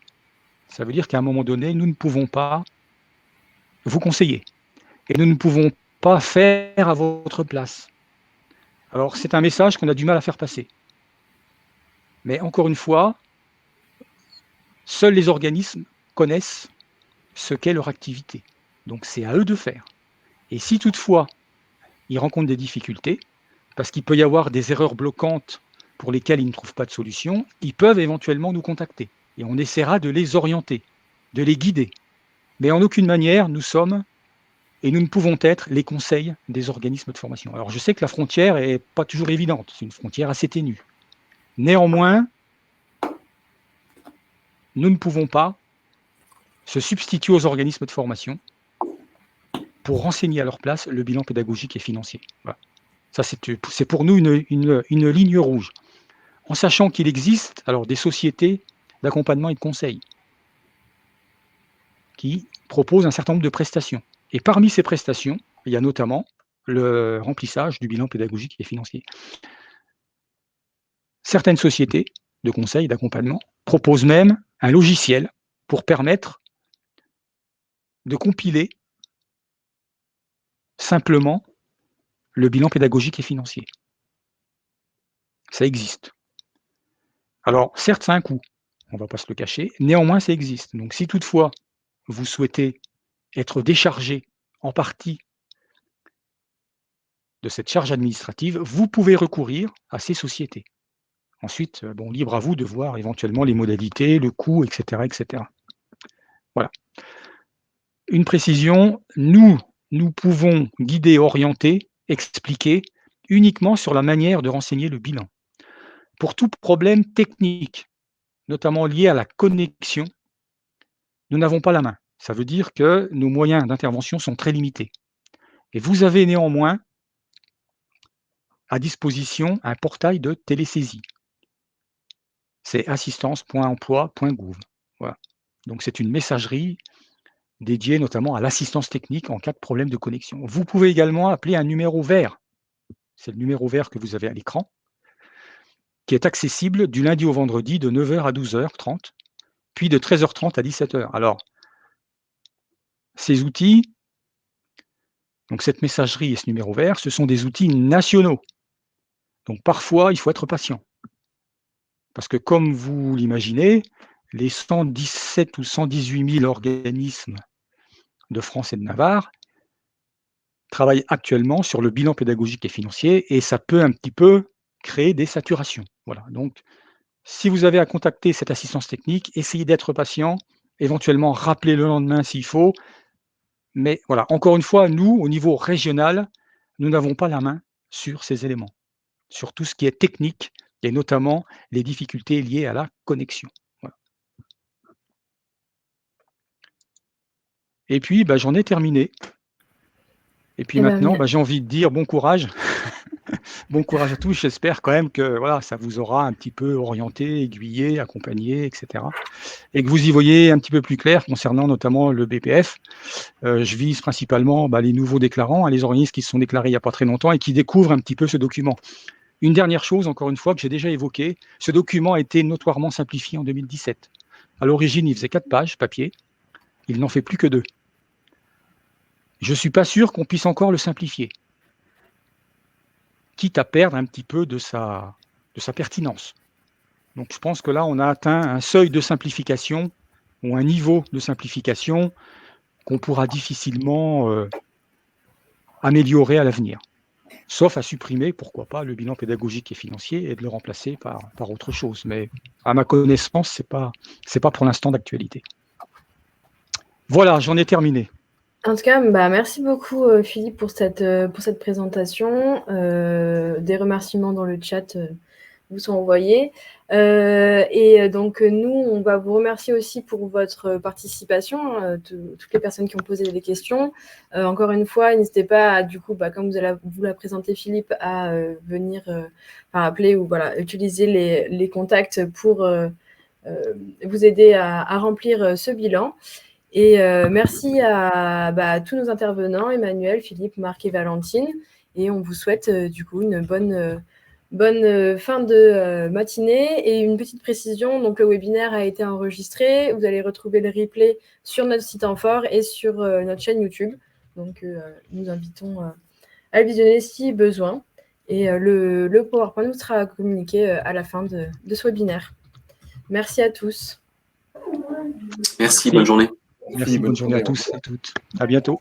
Ça veut dire qu'à un moment donné, nous ne pouvons pas vous conseiller. Et nous ne pouvons pas faire à votre place. Alors, c'est un message qu'on a du mal à faire passer. Mais encore une fois, seuls les organismes connaissent ce qu'est leur activité. Donc, c'est à eux de faire. Et si toutefois, ils rencontrent des difficultés, parce qu'il peut y avoir des erreurs bloquantes pour lesquelles ils ne trouvent pas de solution, ils peuvent éventuellement nous contacter. Et on essaiera de les orienter, de les guider. Mais en aucune manière, nous sommes et nous ne pouvons être les conseils des organismes de formation. Alors je sais que la frontière n'est pas toujours évidente, c'est une frontière assez ténue. Néanmoins, nous ne pouvons pas se substituer aux organismes de formation pour renseigner à leur place le bilan pédagogique et financier. Voilà. Ça, c'est pour nous une ligne rouge. En sachant qu'il existe alors des sociétés d'accompagnement et de conseil qui proposent un certain nombre de prestations. Et parmi ces prestations, il y a notamment le remplissage du bilan pédagogique et financier. Certaines sociétés de conseil et d'accompagnement proposent même un logiciel pour permettre de compiler simplement le bilan pédagogique et financier. Ça existe. Alors, certes, ça a un coût, on ne va pas se le cacher, néanmoins, ça existe. Donc, si toutefois, vous souhaitez être déchargé en partie de cette charge administrative, vous pouvez recourir à ces sociétés. Ensuite, bon, libre à vous de voir éventuellement les modalités, le coût, etc., etc. Voilà. Une précision, nous pouvons guider, orienter, expliquer uniquement sur la manière de renseigner le bilan. Pour tout problème technique, notamment lié à la connexion, nous n'avons pas la main. Ça veut dire que nos moyens d'intervention sont très limités. Et vous avez néanmoins à disposition un portail de télésaisie. C'est assistance.emploi.gouv. Voilà. Donc c'est une messagerie dédiée notamment à l'assistance technique en cas de problème de connexion. Vous pouvez également appeler un numéro vert. C'est le numéro vert que vous avez à l'écran, qui est accessible du lundi au vendredi de 9h à 12h30, puis de 13h30 à 17h. Alors, ces outils, donc cette messagerie et ce numéro vert, ce sont des outils nationaux. Donc parfois, il faut être patient. Parce que comme vous l'imaginez, les 117 ou 118 000 organismes de France et de Navarre travaillent actuellement sur le bilan pédagogique et financier et ça peut un petit peu créer des saturations. Voilà. Donc, si vous avez à contacter cette assistance technique, essayez d'être patient, éventuellement rappelez le lendemain s'il faut. Mais voilà, encore une fois, nous, au niveau régional, nous n'avons pas la main sur ces éléments, sur tout ce qui est technique et notamment les difficultés liées à la connexion. Voilà. Et puis, j'en ai terminé. Et puis maintenant, j'ai envie de dire bon courage. Bon courage à tous. J'espère quand même que voilà, ça vous aura un petit peu orienté, aiguillé, accompagné, etc. Et que vous y voyez un petit peu plus clair concernant notamment le BPF. Je vise principalement les nouveaux déclarants, les organismes qui se sont déclarés il n'y a pas très longtemps et qui découvrent un petit peu ce document. Une dernière chose, encore une fois, que j'ai déjà évoquée, ce document a été notoirement simplifié en 2017. À l'origine, il faisait 4 pages papier, il n'en fait plus que 2. Je ne suis pas sûr qu'on puisse encore le simplifier, quitte à perdre un petit peu de sa pertinence. Donc je pense que là, on a atteint un seuil de simplification ou un niveau de simplification qu'on pourra difficilement améliorer à l'avenir, sauf à supprimer, pourquoi pas, le bilan pédagogique et financier et de le remplacer par autre chose. Mais à ma connaissance, c'est pas pour l'instant d'actualité. Voilà, j'en ai terminé. En tout cas, merci beaucoup Philippe pour cette présentation. Des remerciements dans le chat vous sont envoyés. Et donc, nous, on va vous remercier aussi pour votre participation, toutes les personnes qui ont posé des questions. Encore une fois, n'hésitez pas, comme vous l'a présenté Philippe, à venir appeler ou utiliser les contacts pour vous aider à remplir ce bilan. Et merci à tous nos intervenants, Emmanuel, Philippe, Marc et Valentine. Et on vous souhaite une bonne fin de matinée. Et une petite précision, donc le webinaire a été enregistré. Vous allez retrouver le replay sur notre site Amphore et sur notre chaîne YouTube. Donc nous invitons à le visionner si besoin. Et le PowerPoint vous sera communiqué à la fin de ce webinaire. Merci à tous. Merci, bonne journée. Merci, bonne journée à tous et à toutes. À bientôt.